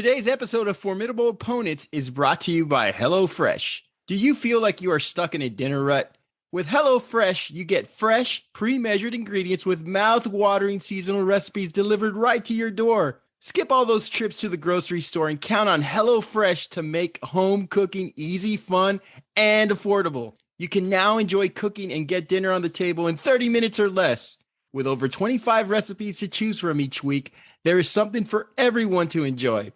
Today's episode of Formidable Opponents is brought to you by HelloFresh. Do you feel like you are stuck in a dinner rut? With HelloFresh, you get fresh, pre-measured ingredients with mouth-watering seasonal recipes delivered right to your door. Skip all those trips to the grocery store and count on HelloFresh to make home cooking easy, fun, and affordable. You can now enjoy cooking and get dinner on the table in 30 minutes or less. With over 25 recipes to choose from each week, there is something for everyone to enjoy.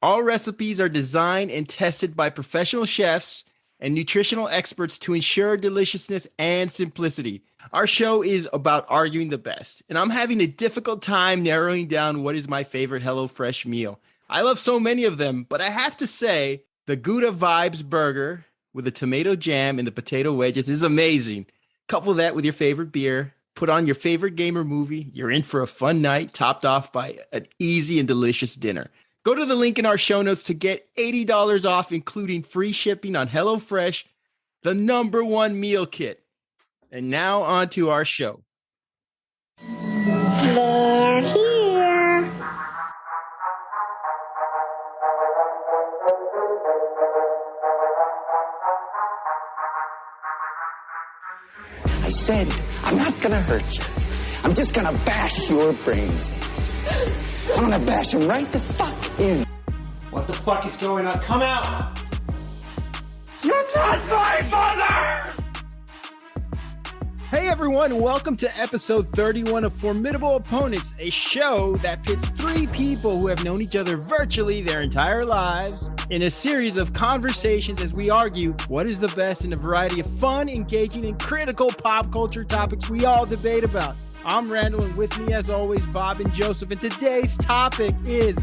All recipes are designed and tested by professional chefs and nutritional experts to ensure deliciousness and simplicity. Our show is about arguing the best, and I'm having a difficult time narrowing down what is my favorite HelloFresh meal. I love so many of them, but I have to say the Gouda Vibes burger with the tomato jam and the potato wedges is amazing. Couple that with your favorite beer, put on your favorite game or movie, you're in for a fun night topped off by an easy and delicious dinner. Go to the link in our show notes to get $80 off, including free shipping on HelloFresh, the #1 meal kit. And now on to our show. They're here. I said, I'm not gonna hurt you. I'm just gonna bash your brains. I'm gonna bash them right the fuck in. What the fuck is going on? Come out! You're not my mother! Hey everyone, welcome to episode 31 of Formidable Opponents, a show that pits three people who have known each other virtually their entire lives in a series of conversations as we argue what is the best in a variety of fun, engaging, and critical pop culture topics we all debate about. I'm Randall, and with me as always, Bob and Joseph, and today's topic is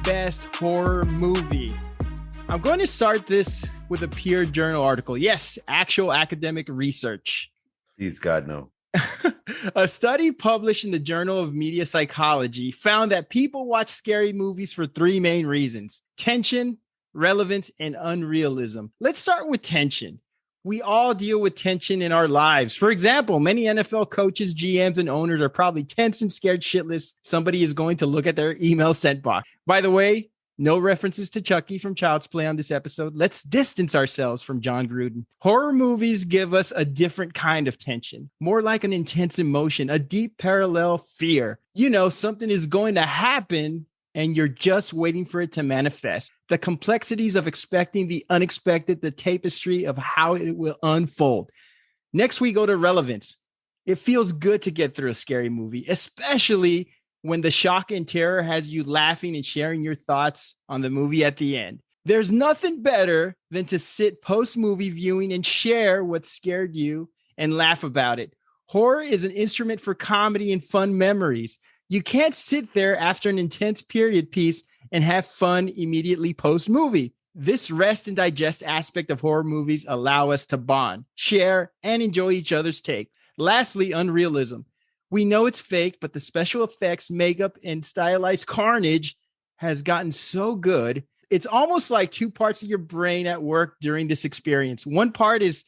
Best Horror Movie. I'm going to start this with a peer journal article. Yes, actual academic research. Please, God, no. A study published in the Journal of Media Psychology found that people watch scary movies for three main reasons: tension, relevance, and unrealism. Let's start with tension. We all deal with tension in our lives. For example, many NFL coaches, GMs, and owners are probably tense and scared shitless somebody is going to look at their email sent box. By the way, no references to Chucky from Child's Play on this episode. Let's distance ourselves from John Gruden. Horror movies give us a different kind of tension, more like an intense emotion, a deep parallel fear. You know, something is going to happen and you're just waiting for it to manifest. The complexities of expecting the unexpected, the tapestry of how it will unfold. Next, we go to relevance. It feels good to get through a scary movie, especially when the shock and terror has you laughing and sharing your thoughts on the movie at the end. There's nothing better than to sit post-movie viewing and share what scared you and laugh about it. Horror is an instrument for comedy and fun memories. You can't sit there after an intense period piece and have fun immediately post-movie. This rest and digest aspect of horror movies allow us to bond, share, and enjoy each other's take. Lastly, unrealism. We know it's fake, but the special effects, makeup, and stylized carnage has gotten so good. It's almost like two parts of your brain at work during this experience. One part is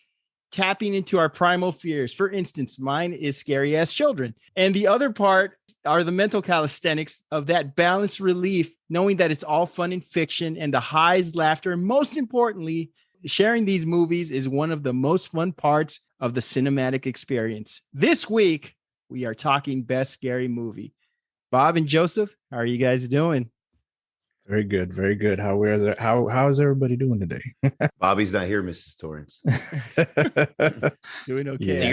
tapping into our primal fears. For instance, mine is scary ass children. And the other part are the mental calisthenics of that balanced relief, knowing that it's all fun and fiction and the highs, laughter, and most importantly, sharing these movies is one of the most fun parts of the cinematic experience. This week, we are talking best scary movie. Bob and Joseph, how are you guys doing? Very good, very good. How is everybody doing today? Bobby's not here, Mrs. Torrance. Doing okay. Yeah.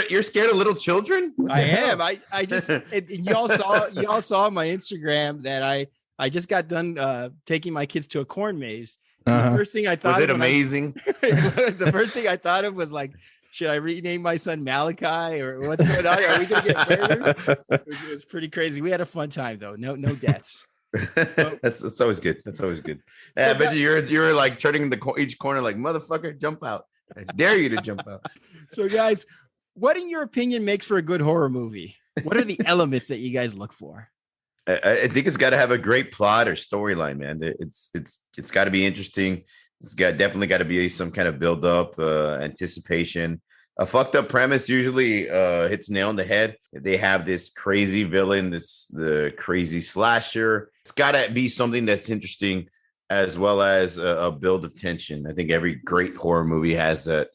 You're scared of little children? I am. I just y'all saw on my Instagram that I just got done taking my kids to a corn maze. The first thing I thought was it amazing? The first thing I thought of was like, should I rename my son Malachi or what's going on? Are we gonna get murdered? It was pretty crazy. We had a fun time though. No deaths. That's always good. That's always good. I bet you're like turning each corner like, motherfucker, jump out. I dare you to jump out. So guys, what in your opinion makes for a good horror movie? What are the elements that you guys look for? I think it's got to have a great plot or storyline, man. It's got to be interesting. Definitely got to be some kind of build up, anticipation. a fucked up premise usually hits nail on the head. They have this crazy villain, the crazy slasher. It's got to be something that's interesting as well as a build of tension. I think every great horror movie has that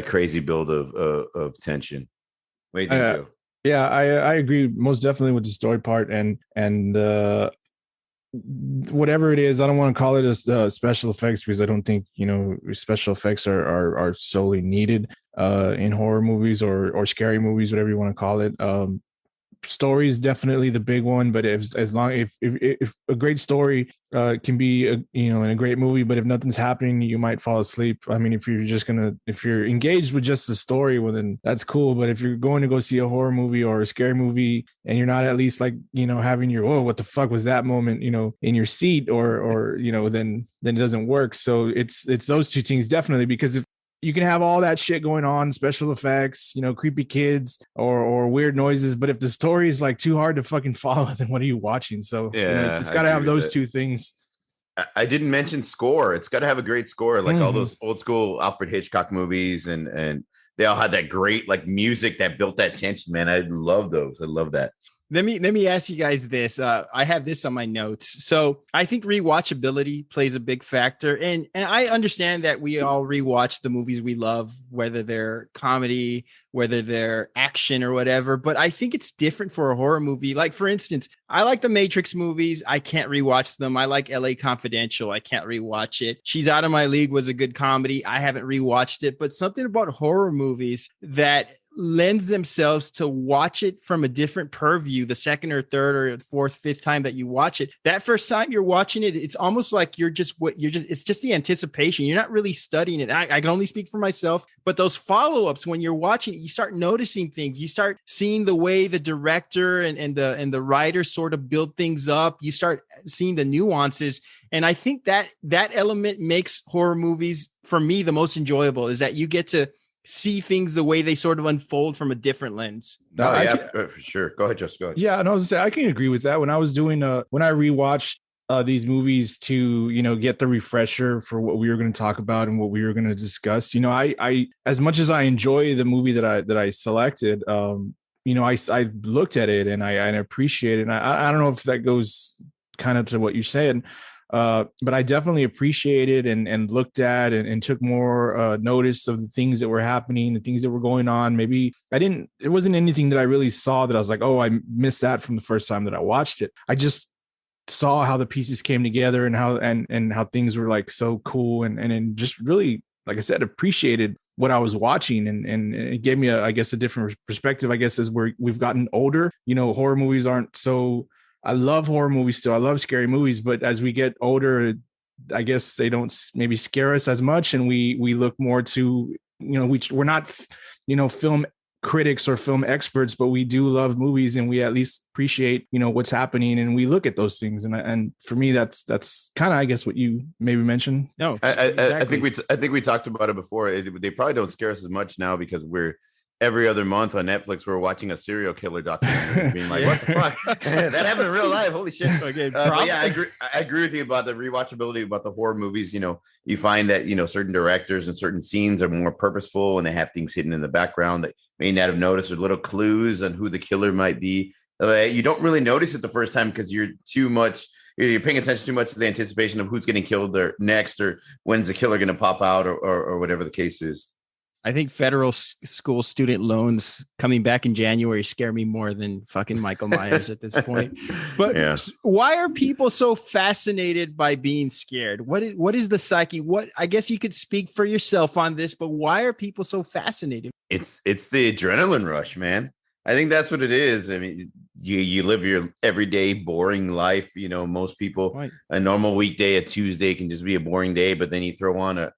crazy build of tension. What do you think, Joe? Yeah, I agree most definitely with the story part and whatever it is. I don't want to call it a special effects because I don't think special effects are solely needed in horror movies or scary movies, whatever you want to call it. Story is definitely the big one, but if a great story can be in a great movie, but if nothing's happening, you might fall asleep. I mean, if you're engaged with just the story, well then that's cool. But if you're going to go see a horror movie or a scary movie and you're not at least having your what the fuck was that moment in your seat or then it doesn't work. So it's those two things definitely, because if you can have all that shit going on, special effects, creepy kids or weird noises, but if the story is like too hard to fucking follow, then what are you watching? So it's got to have those two things. I didn't mention score. It's got to have a great score, like all those old school Alfred Hitchcock movies, and they all had that great like music that built that tension. Man, I love those. I love that. Let me ask you guys this. I have this on my notes. So I think rewatchability plays a big factor. And I understand that we all rewatch the movies we love, whether they're comedy, whether they're action or whatever. But I think it's different for a horror movie. Like, for instance, I like the Matrix movies. I can't rewatch them. I like LA Confidential. I can't rewatch it. She's Out of My League was a good comedy. I haven't rewatched it. But something about horror movies that lends themselves to watch it from a different purview the second or third or fourth, fifth time that you watch it. That first time you're watching it, it's almost like it's just the anticipation. You're not really studying it. I can only speak for myself, but those follow-ups, when you're watching it, you start noticing things. You start seeing the way the director and the writer sort of build things up. You start seeing the nuances. And I think that element makes horror movies, for me, the most enjoyable, is that you get to see things the way they sort of unfold from a different lens. For sure. Go ahead, just go ahead. Yeah, and I was saying I can agree with that. When I was doing when I rewatched these movies to get the refresher for what we were going to talk about and what we were going to discuss, I as much as I enjoy the movie that I selected, I looked at it and I appreciate it. And I don't know if that goes kind of to what you're saying. But I definitely appreciated and looked at and took more notice of the things that were happening, the things that were going on. Maybe it wasn't anything that I really saw that I was like, oh, I missed that from the first time that I watched it. I just saw how the pieces came together and how things were like so cool and just really, like I said, appreciated what I was watching and it gave me a different perspective, I guess, as we've gotten older. Horror movies aren't so. I love horror movies still. I love scary movies, but as we get older, I guess they don't maybe scare us as much, and we look more to we're not film critics or film experts, but we do love movies, and we at least appreciate what's happening, and we look at those things. And for me, that's kind of, I guess, what you maybe mentioned. No, exactly. I think we talked about it before. They probably don't scare us as much now because we're every other month on Netflix, we're watching a serial killer documentary, being like, "What the fuck? That happened in real life? Holy shit!" Okay, but yeah, I agree with you about the rewatchability about the horror movies. You find that certain directors and certain scenes are more purposeful, and they have things hidden in the background that may not have noticed, or little clues on who the killer might be. You don't really notice it the first time because you're paying attention too much to the anticipation of who's getting killed or next, or when's the killer going to pop out, or whatever the case is. I think federal school student loans coming back in January scare me more than fucking Michael Myers at this point. But Why are people so fascinated by being scared? What is the psyche? I guess you could speak for yourself on this, but why are people so fascinated? It's the adrenaline rush, man. I think that's what it is. I mean, you live your everyday boring life. Most people, right. A normal weekday, a Tuesday can just be a boring day, but then you throw on a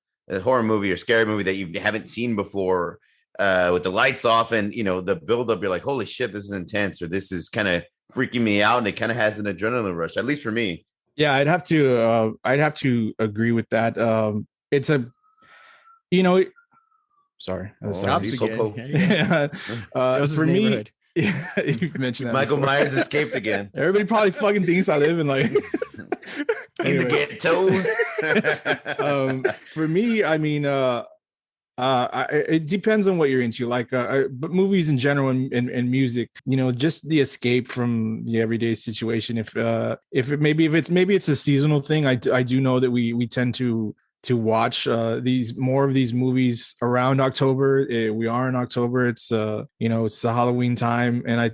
horror movie or scary movie that you haven't seen before with the lights off and the build up, you're like, holy shit, this is intense, or this is kind of freaking me out, and it kind of has an adrenaline rush, at least for me. Yeah, I'd have to agree with that. It's a sorry, for me, you mentioned that Michael Myers escaped again. Everybody probably fucking thinks I live in like in the ghetto. For me, I mean, It depends on what you're into, like, but movies in general and music, just the escape from the everyday situation. Maybe it's a seasonal thing. I do know that we tend to watch these more of these movies around October. We are in October. It's it's the Halloween time, and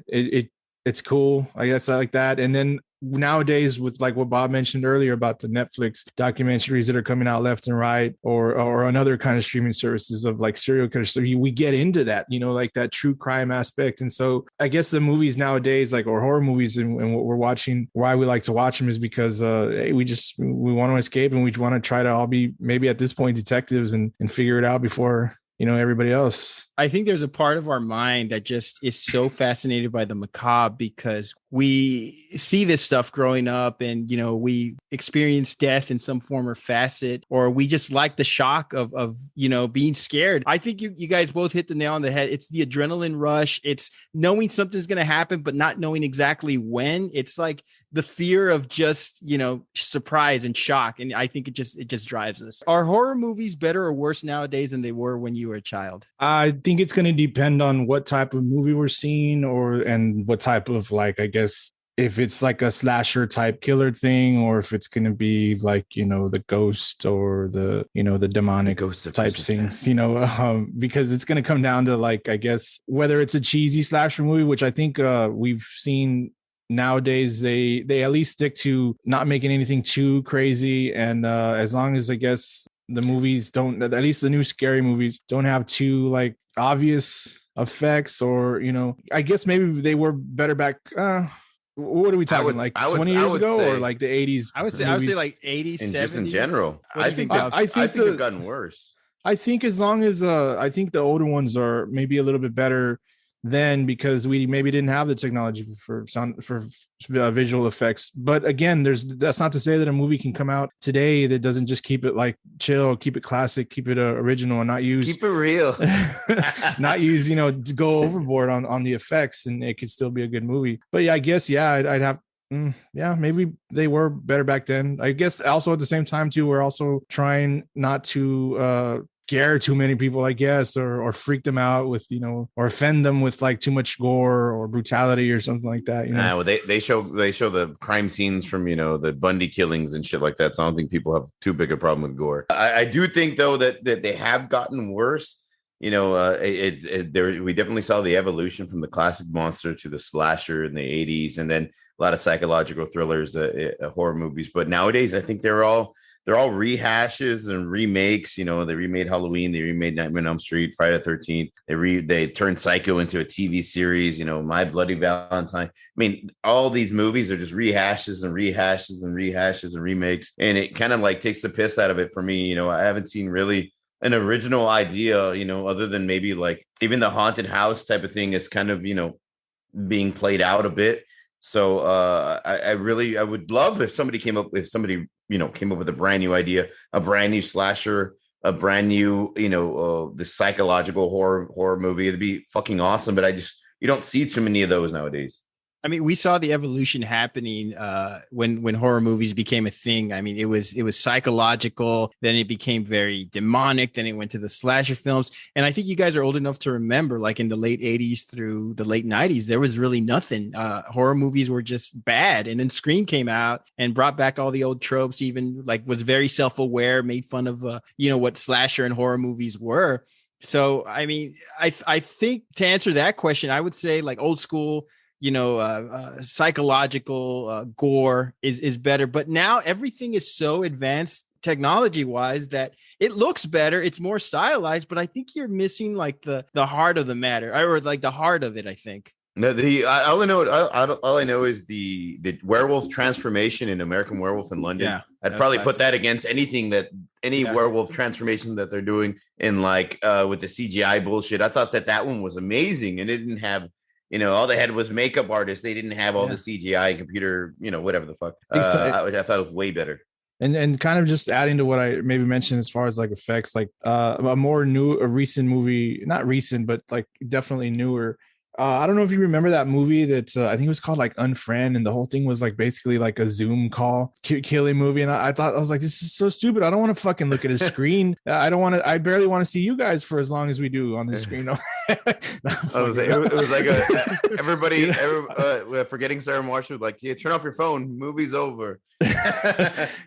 it's cool. I guess I like that. And then nowadays, with like what Bob mentioned earlier about the Netflix documentaries that are coming out left and right, or another kind of streaming services of like serial killers, so we get into that, like that true crime aspect. And so I guess the movies nowadays, like, or horror movies, and what we're watching, why we like to watch them is because hey, we want to escape, and we want to try to all be, maybe at this point, detectives and figure it out before everybody else. I think there's a part of our mind that just is so fascinated by the macabre because we see this stuff growing up, and we experience death in some form or facet, or we just like the shock of being scared. I think you guys both hit the nail on the head. It's the adrenaline rush. It's knowing something's going to happen, but not knowing exactly when. It's like the fear of just surprise and shock, and I think it just drives us. Are horror movies better or worse nowadays than they were when you were a child? I think it's going to depend on what type of movie we're seeing, and what type of, like, I guess, if it's like a slasher type killer thing, or if it's going to be like, the ghost or the demonic type things, because it's going to come down to, like, I guess, whether it's a cheesy slasher movie, which I think we've seen nowadays. They at least stick to not making anything too crazy. And as long as, I guess, the movies don't, at least the new scary movies, don't have too, like, obvious effects, or I guess maybe they were better back. What are we talking, like 20 years ago, or like the 80s? I would say like 80s, and 70s. Just in general. I think they've gotten worse. I think as long as I think the older ones are maybe a little bit better then, because we maybe didn't have the technology for visual effects. But again, that's not to say that a movie can come out today that doesn't just keep it, like, chill, keep it classic, keep it original, and not use, keep it real, not use to go overboard on the effects, and it could still be a good movie. But yeah, I guess, I'd have. Maybe they were better back then. I guess also at the same time too, we're also trying not to scare too many people, I guess, or freak them out with, or offend them with, like, too much gore or brutality or something like that. Well, they show the crime scenes from, the Bundy killings and shit like that. So I don't think people have too big a problem with gore. I do think, though, that they have gotten worse. We definitely saw the evolution from the classic monster to the slasher in the 80s, and then a lot of psychological thrillers, horror movies. But nowadays, I think they're all rehashes and remakes. They remade Halloween, they remade Nightmare on Elm Street, Friday the 13th. They turned Psycho into a TV series. My Bloody Valentine. I mean, all these movies are just rehashes and rehashes and rehashes and remakes, and it kind of, like, takes the piss out of it for me. I haven't seen really an original idea, other than maybe, like, even the haunted house type of thing is kind of, being played out a bit. So I would love if somebody came up with a brand new idea, a brand new slasher, a brand new, the psychological horror movie. It'd be fucking awesome. But you don't see too many of those nowadays. I mean, we saw the evolution happening when horror movies became a thing. I mean, it was psychological, then it became very demonic, then it went to the slasher films. And I think you guys are old enough to remember, like, in the late 80s through the late 90s, there was really nothing. Horror movies were just bad. And then Scream came out and brought back all the old tropes, even, like, was very self-aware, made fun of what slasher and horror movies were. So, I mean, I think to answer that question, I would say, like, old school, psychological gore is better. But now everything is so advanced technology wise that it looks better. It's more stylized, but I think you're missing, like, the heart of the matter, or, like, the heart of it, I think. No, all I know is the werewolf transformation in American Werewolf in London. Yeah, I'd probably put that against anything werewolf transformation that they're doing in, like, with the CGI bullshit. I thought that one was amazing, and it didn't have, all they had was makeup artists. They didn't have all the CGI computer, whatever the fuck. I thought it was way better. And kind of just adding to what I maybe mentioned as far as, like, effects, like a recent movie, not recent, but, like, definitely newer, I don't know if you remember that movie that I think it was called like Unfriend, and the whole thing was like basically like a Zoom call killing movie. And I thought, I was like, this is so stupid. I don't want to fucking look at a screen. I barely want to see you guys for as long as we do on the screen. It was like everybody forgetting Sarah Marshall was like, yeah, turn off your phone. Movie's over.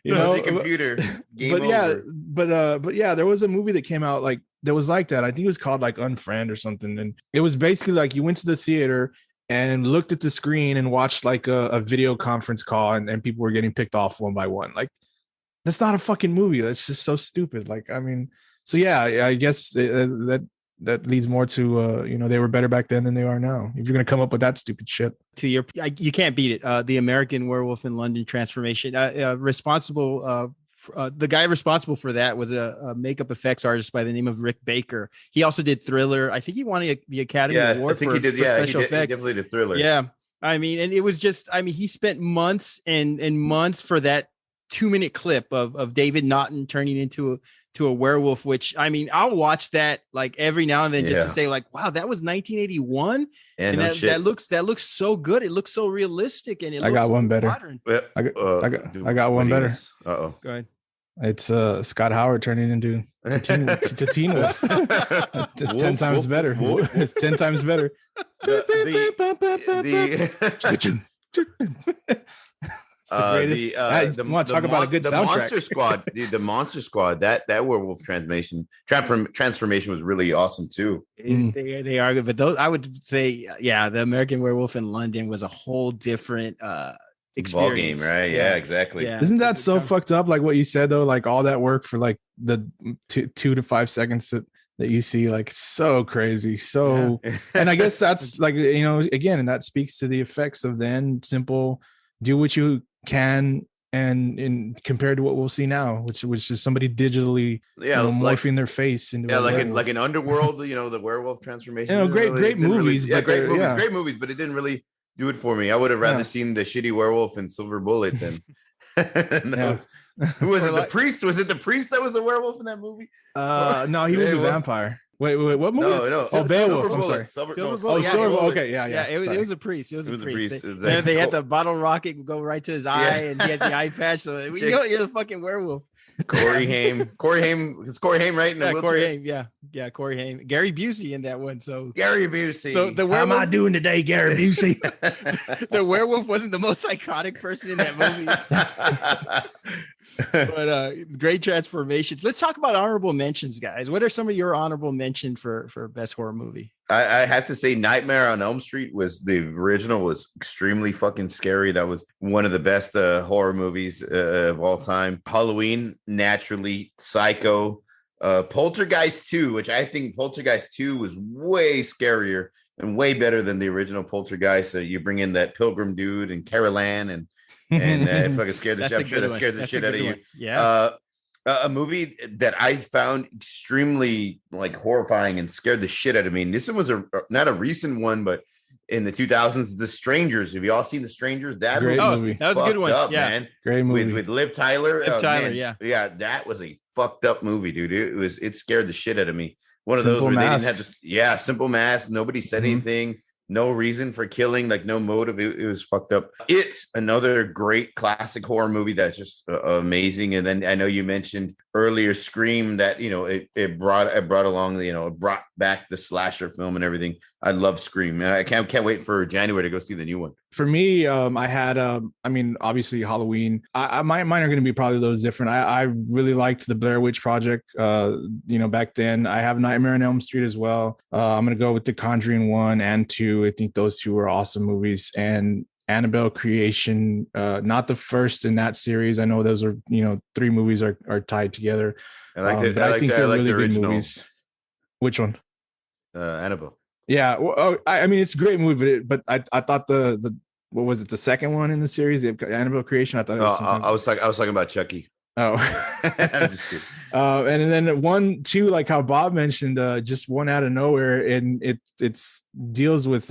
Your computer. Game over. But yeah, there was a movie that came out like that was like that. I think it was called like Unfriend or something. And it was basically like you went to the theater and looked at the screen and watched like a video conference call, and people were getting picked off one by one. Like, that's not a fucking movie. That's just so stupid. Like, I mean, so yeah, I guess that leads more to they were better back then than they are now. If you're gonna come up with that stupid shit, you can't beat it. The American Werewolf in London transformation. The guy responsible for that was a makeup effects artist by the name of Rick Baker. He also did Thriller. I think he won the Academy Award for special effects. He definitely did Thriller. Yeah, I mean, and it was just, I mean, he spent months and months for that 2-minute clip of David Naughton turning into a werewolf, which, I mean, I'll watch that like every now and then just to say like, wow, that was 1981. And that looks so good. It looks so realistic, and I got one better. Modern. I got one better. Uh-oh. Go ahead. It's Scott Howard turning into Teen Wolf. It's 10 times better. 10 times better. It's the greatest. You want to talk about a good soundtrack? Monster Squad, the Monster Squad. That werewolf transformation was really awesome too. They are good, but those, I would say, yeah, the American Werewolf in London was a whole different experience. Ball game, right? Yeah, exactly. Yeah. Isn't that so fucked up? Like what you said though, like all that work for like the 2 to 5 seconds that you see, like so crazy. So, and I guess that's like, again, and that speaks to the effects of then simple, do what you can, and compared to what we'll see now, which is somebody digitally morphing their face into like an Underworld, the werewolf transformation. Great movies, great movies, but it didn't really do it for me. I would have rather seen the shitty werewolf in Silver Bullet than who was it? The priest? Was it the priest that was the werewolf in that movie? No, he was a vampire. Wait, what movie? No. Oh, Beowulf. I'm sorry. Silver Bullet. Okay, yeah. It was a priest. It was a priest. They had the bottle rocket go right to his eye, and he had the eye patch. So you're the fucking werewolf. Corey Haim. Is Corey Haim right? Corey Haim. Yeah, Corey Haim. Gary Busey in that one. So Gary Busey. So the werewolf, how am I doing today, Gary Busey? The werewolf wasn't the most psychotic person in that movie. But great transformations. Let's talk about honorable mentions, guys. What are some of your honorable mentions for best horror movie? I have to say Nightmare on Elm Street was the original, was extremely fucking scary. That was one of the best horror movies of all time. Halloween, naturally. Psycho, Poltergeist 2, which I think Poltergeist 2 was way scarier and way better than the original Poltergeist. So you bring in that Pilgrim dude and Carol Ann and fucking scared the shit out of you. Yeah. A movie that I found extremely like horrifying and scared the shit out of me. And this one was not a recent one, but in the 2000s, The Strangers. Have you all seen The Strangers? That movie. That was a good one. Man. Great movie with Liv Tyler. Man. Yeah. That was a fucked up movie, dude. It scared the shit out of me. One of Simple those where Masks. they didn't have simple mask. Nobody said anything. No reason for killing, like no motive. It was fucked up. It's another great classic horror movie that's just amazing. And then I know you mentioned earlier Scream, that it brought back the slasher film and everything. I love Scream. I can't wait for January to go see the new one. For me, I had obviously Halloween. Mine are going to be probably those different. I really liked the Blair Witch Project. Back then. I have Nightmare on Elm Street as well. I'm going to go with The Conjuring 1 and 2. I think those two were awesome movies. And Annabelle Creation, not the first in that series. I know those are 3 movies are tied together. I think they're really good movies. Which one? Annabelle. Yeah, well, I mean it's a great movie, but I thought the what was it, the second one in the series, the Annabelle Creation? I thought it was I was talking about Chucky. Oh, I'm just kidding. And then 1, 2, like how Bob mentioned, just one out of nowhere, and it deals with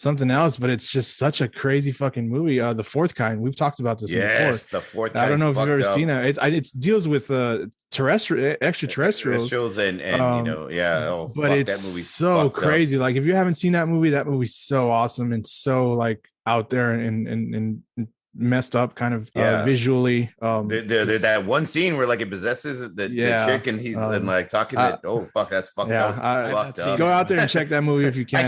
something else, but it's just such a crazy fucking movie. The Fourth Kind, we've talked about this before. The Fourth Kind. I don't know if you've ever seen that. It deals with extraterrestrials and but it's that movie's so crazy. Like if you haven't seen that movie, that movie's so awesome and so like out there and messed up kind of visually. That one scene where like it possesses the chick and he's like talking that's fucked up. Go out there and check that movie if you can.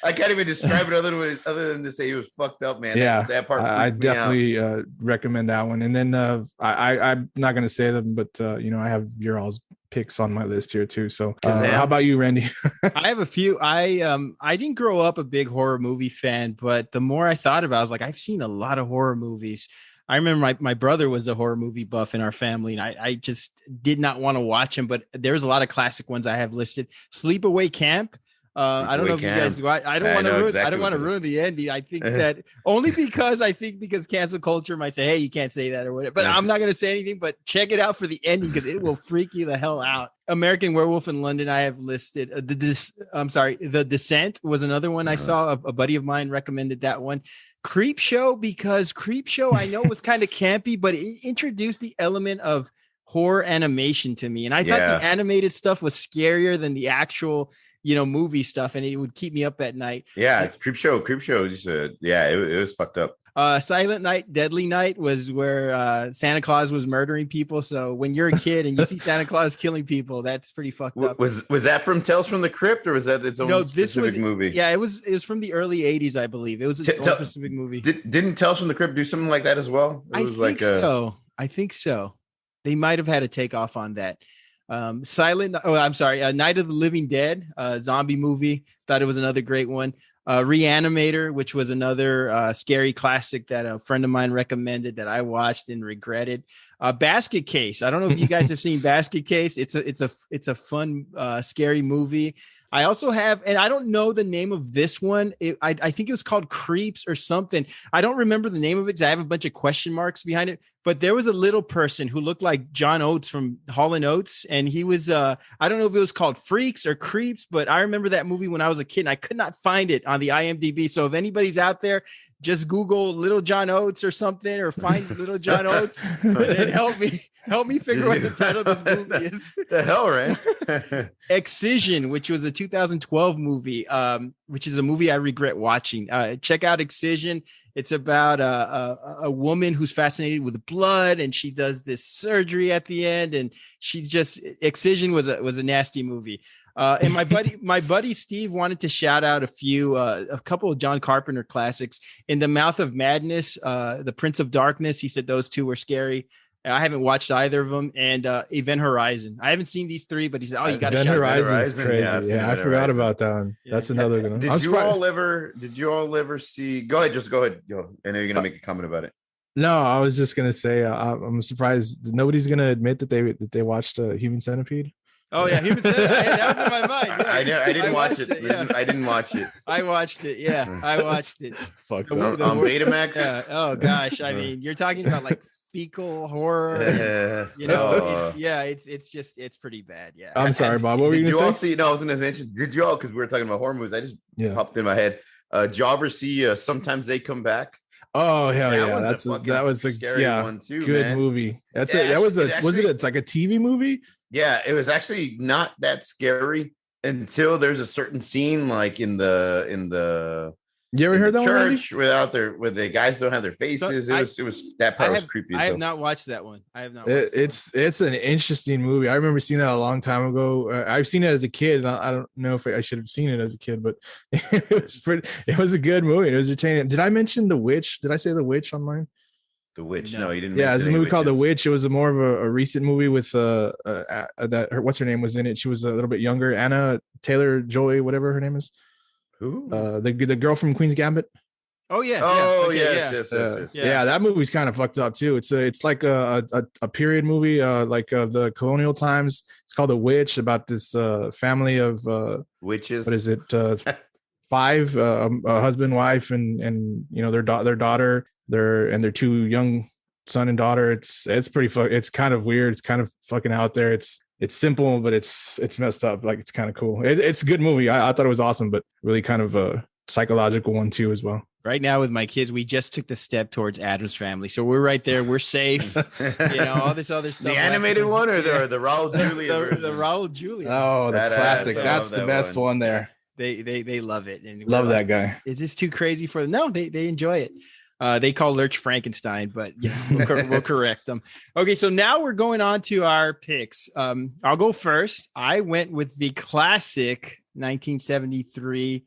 I can't even describe it other than to say it was fucked up, man. That part I definitely recommend that one. And then I'm not gonna say them, but I have your all's picks on my list here too. So how about you, Randy? I have a few. I didn't grow up a big horror movie fan, but the more I thought about it, I was like, I've seen a lot of horror movies. I remember my brother was a horror movie buff in our family, and I just did not want to watch him, but there's a lot of classic ones I have listed. Sleepaway Camp. I don't know if you guys. I don't want to ruin the ending. I think that only because cancel culture might say, "Hey, you can't say that" or whatever. But I'm not going to say anything. But check it out for the ending because it will freak you the hell out. American Werewolf in London. I have listed. The Descent was another one I saw. A buddy of mine recommended that one. Creepshow, because Creepshow I know was kind of campy, but it introduced the element of horror animation to me, and I thought the animated stuff was scarier than the actual movie stuff, and it would keep me up at night. Creepshow just it was fucked up. Silent Night, Deadly Night was where Santa Claus was murdering people. So when you're a kid and you see Santa Claus killing people, that's pretty fucked up. Was that from Tales from the Crypt, or was that its own specific movie? Yeah, it was from the early 80s, I believe. It was its own specific movie. Didn't Tales from the Crypt do something like that as well? I think so. They might have had a takeoff on that. Night of the Living Dead, zombie movie. Thought it was another great one. Reanimator, which was another scary classic that a friend of mine recommended that I watched and regretted. Basket Case. I don't know if you guys have seen Basket Case. It's a fun scary movie. I also have, and I don't know the name of this one. I think it was called Creeps or something. I don't remember the name of it because I have a bunch of question marks behind it. But there was a little person who looked like John Oates from Hall & Oates. And he was, I don't know if it was called Freaks or Creeps, but I remember that movie when I was a kid and I could not find it on the IMDb. So if anybody's out there, just Google Little John Oates or something, or find Little John Oates and help me figure out what the title of this movie is. The hell, right? Excision, which was a 2012 movie, which is a movie I regret watching. Check out Excision. It's about a woman who's fascinated with blood, and she does this surgery at the end, and Excision was a nasty movie. And my buddy Steve wanted to shout out a couple of John Carpenter classics. In the Mouth of Madness, The Prince of Darkness. He said those two were scary. I haven't watched either of them. And Event Horizon. I haven't seen these three, but he said, "Oh, you got to shout out." Event Horizon is crazy. Yeah, I forgot about that one. That's another good one. Did you all ever see? Go ahead. I know you're gonna make a comment about it. No, I was just gonna say I'm surprised nobody's gonna admit that they watched Human Centipede. Oh yeah, Human Centipede. That was in my mind. Yeah. I didn't watch it. I didn't watch it. I watched it. Yeah, I watched it. Fuck on Betamax. Yeah. Oh gosh, I mean, you're talking about like fecal horror. It's pretty bad. Yeah. I'm sorry, Bob. What were you going to say? I was going to mention. Did you all? Because we were talking about horror movies. I just popped in my head. Did you ever see Sometimes They Come Back? Oh hell yeah! That was a scary one too. Good movie. That's it. That was it's like a TV movie? Yeah, it was actually not that scary until there's a certain scene like in the you ever heard that church where the guys don't have their faces. It was that part was creepy. I have not watched that one. I have not. It's an interesting movie. I remember seeing that a long time ago. I've seen it as a kid, and I don't know if I should have seen it as a kid, but it was a good movie. It was entertaining. Did I mention The Witch? Did I say The Witch on mine? The Witch? No, you didn't. Yeah, it's a movie called The Witch. It was more of a recent movie with what's her name was in it. She was a little bit younger, Anna Taylor-Joy, whatever her name is. Who? The girl from Queen's Gambit. Oh yeah. Yes. Yeah, that movie's kind of fucked up too. It's like a period movie, like of the colonial times. It's called The Witch, about this family of witches. What is it? 5, a husband, wife, and their daughter, their 2 young son and daughter. It's it's kind of weird. It's kind of fucking out there. It's simple, but it's messed up. Like, it's kind of cool. It's a good movie. I thought it was awesome, but really kind of psychological one too as well. Right now with my kids, we just took the step towards Addams Family. So we're right there. We're safe. All this other stuff. The animated one or the Raul Julia? The Raul Julia. Oh, the classic. That's the best one there. They love it. And love that guy. Is this too crazy for them? No, they enjoy it. They call Lurch Frankenstein, but we'll correct them. Okay, so now we're going on to our picks. I'll go first. I went with the classic 1973,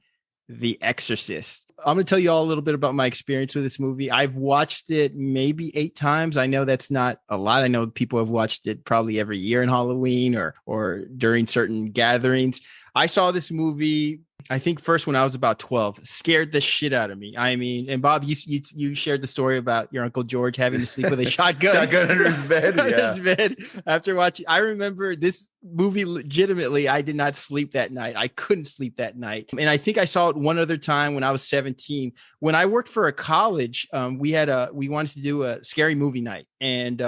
The Exorcist. I'm going to tell you all a little bit about my experience with this movie. I've watched it maybe 8 times. I know that's not a lot. I know people have watched it probably every year in Halloween or during certain gatherings. I saw this movie, I think first when I was about 12, scared the shit out of me. I mean, and Bob, you shared the story about your Uncle George having to sleep with a shotgun under his bed. His bed after watching. I remember this movie legitimately. I did not sleep that night. I couldn't sleep that night. And I think I saw it one other time when I was 17. When I worked for a college, we wanted to do a scary movie night. And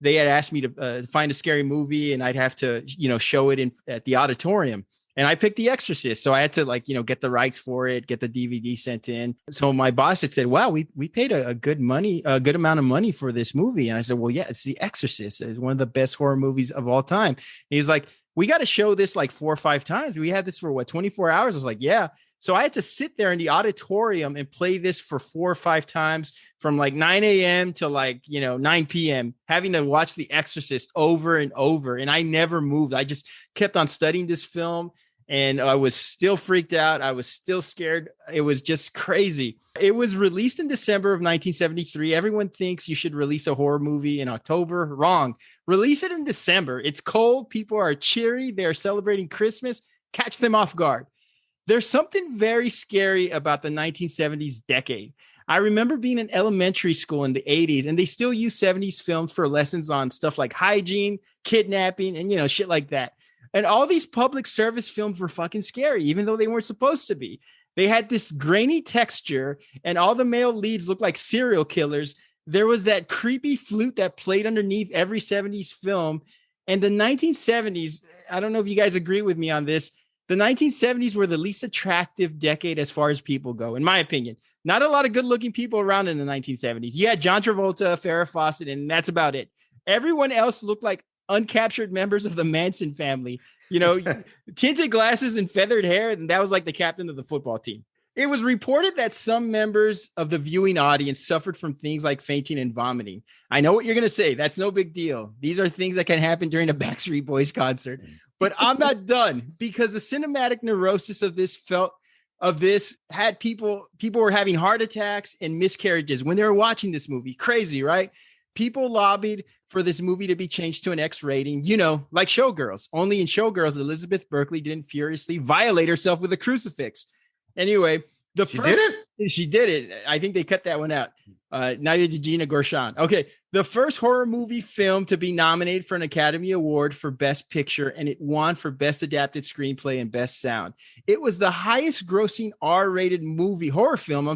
they had asked me to find a scary movie and I'd have to, show it at the auditorium. And I picked The Exorcist. So I had to get the rights for it, get the DVD sent in. So my boss had said, wow, we paid a good amount of money for this movie. And I said, well, yeah, it's The Exorcist. It's one of the best horror movies of all time. And he was like, we got to show this 4 or 5 times. We had this for 24 hours. I was like, yeah. So I had to sit there in the auditorium and play this for 4 or 5 times from 9 a.m. to 9 p.m., having to watch The Exorcist over and over. And I never moved. I just kept on studying this film. And I was still freaked out. I was still scared. It was just crazy. It was released in December of 1973. Everyone thinks you should release a horror movie in October. Wrong. Release it in December. It's cold. People are cheery. They're celebrating Christmas. Catch them off guard. There's something very scary about the 1970s decade. I remember being in elementary school in the 80s, and they still use 70s films for lessons on stuff like hygiene, kidnapping, and shit like that. And all these public service films were fucking scary, even though they weren't supposed to be. They had this grainy texture, and all the male leads looked like serial killers. There was that creepy flute that played underneath every 70s film. And the 1970s, I don't know if you guys agree with me on this, the 1970s were the least attractive decade as far as people go, in my opinion. Not a lot of good-looking people around in the 1970s. You had John Travolta, Farrah Fawcett, and that's about it. Everyone else looked like uncaptured members of the Manson family, tinted glasses and feathered hair. And that was like the captain of the football team. It was reported that some members of the viewing audience suffered from things like fainting and vomiting. I know what you're going to say. That's no big deal. These are things that can happen during a Backstreet Boys concert, but I'm not done because the cinematic neurosis of this had people were having heart attacks and miscarriages when they were watching this movie. Crazy, right? People lobbied for this movie to be changed to an X rating, like Showgirls. Only in Showgirls, Elizabeth Berkley didn't furiously violate herself with a crucifix. Anyway, she did it. I think they cut that one out. Neither did Gina Gershon. Okay, the first horror movie film to be nominated for an Academy Award for Best Picture, and it won for Best Adapted Screenplay and Best Sound. It was the highest grossing R-rated horror film,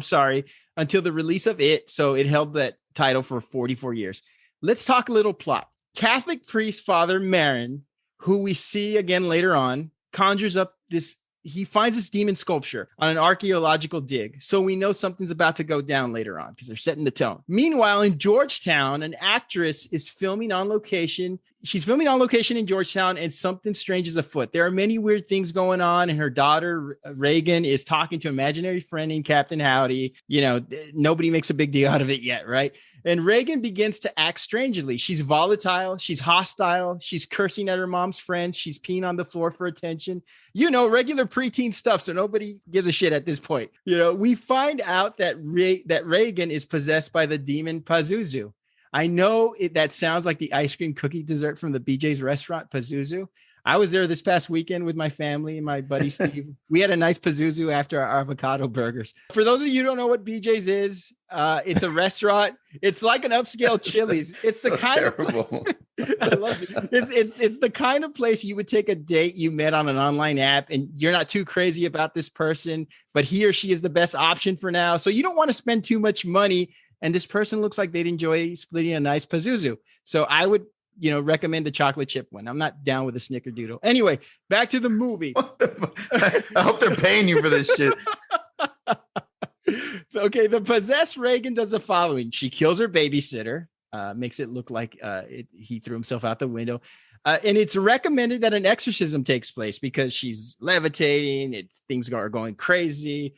until the release of It, so it held that title for 44 years. Let's talk a little plot. Catholic priest Father Marin, who we see again later on, conjures up he finds this demon sculpture on an archaeological dig. So we know something's about to go down later on because they're setting the tone. Meanwhile, in Georgetown, an actress is filming on location. She's filming on location in Georgetown, and something strange is afoot. There are many weird things going on, and her daughter, Reagan, is talking to an imaginary friend named Captain Howdy. Nobody makes a big deal out of it yet, right? And Reagan begins to act strangely. She's volatile. She's hostile. She's cursing at her mom's friends. She's peeing on the floor for attention. Regular preteen stuff, so nobody gives a shit at this point. We find out that Reagan is possessed by the demon Pazuzu. I know that sounds like the ice cream cookie dessert from the BJ's restaurant, Pazuzu. I was there this past weekend with my family and my buddy Steve. We had a nice Pazuzu after our avocado burgers. For those of you who don't know what BJ's is, it's a restaurant. It's like an upscale Chili's. It's the kind of I love it. It's the kind of place you would take a date you met on an online app, and you're not too crazy about this person, but he or she is the best option for now. So you don't want to spend too much money. And this person looks like they'd enjoy splitting a nice Pazuzu. So I would, recommend the chocolate chip one. I'm not down with a snickerdoodle. Anyway, back to the movie. I hope they're paying you for this shit. Okay, the possessed Reagan does the following. She kills her babysitter, makes it look like he threw himself out the window. And it's recommended that an exorcism takes place because she's levitating. Things are going crazy.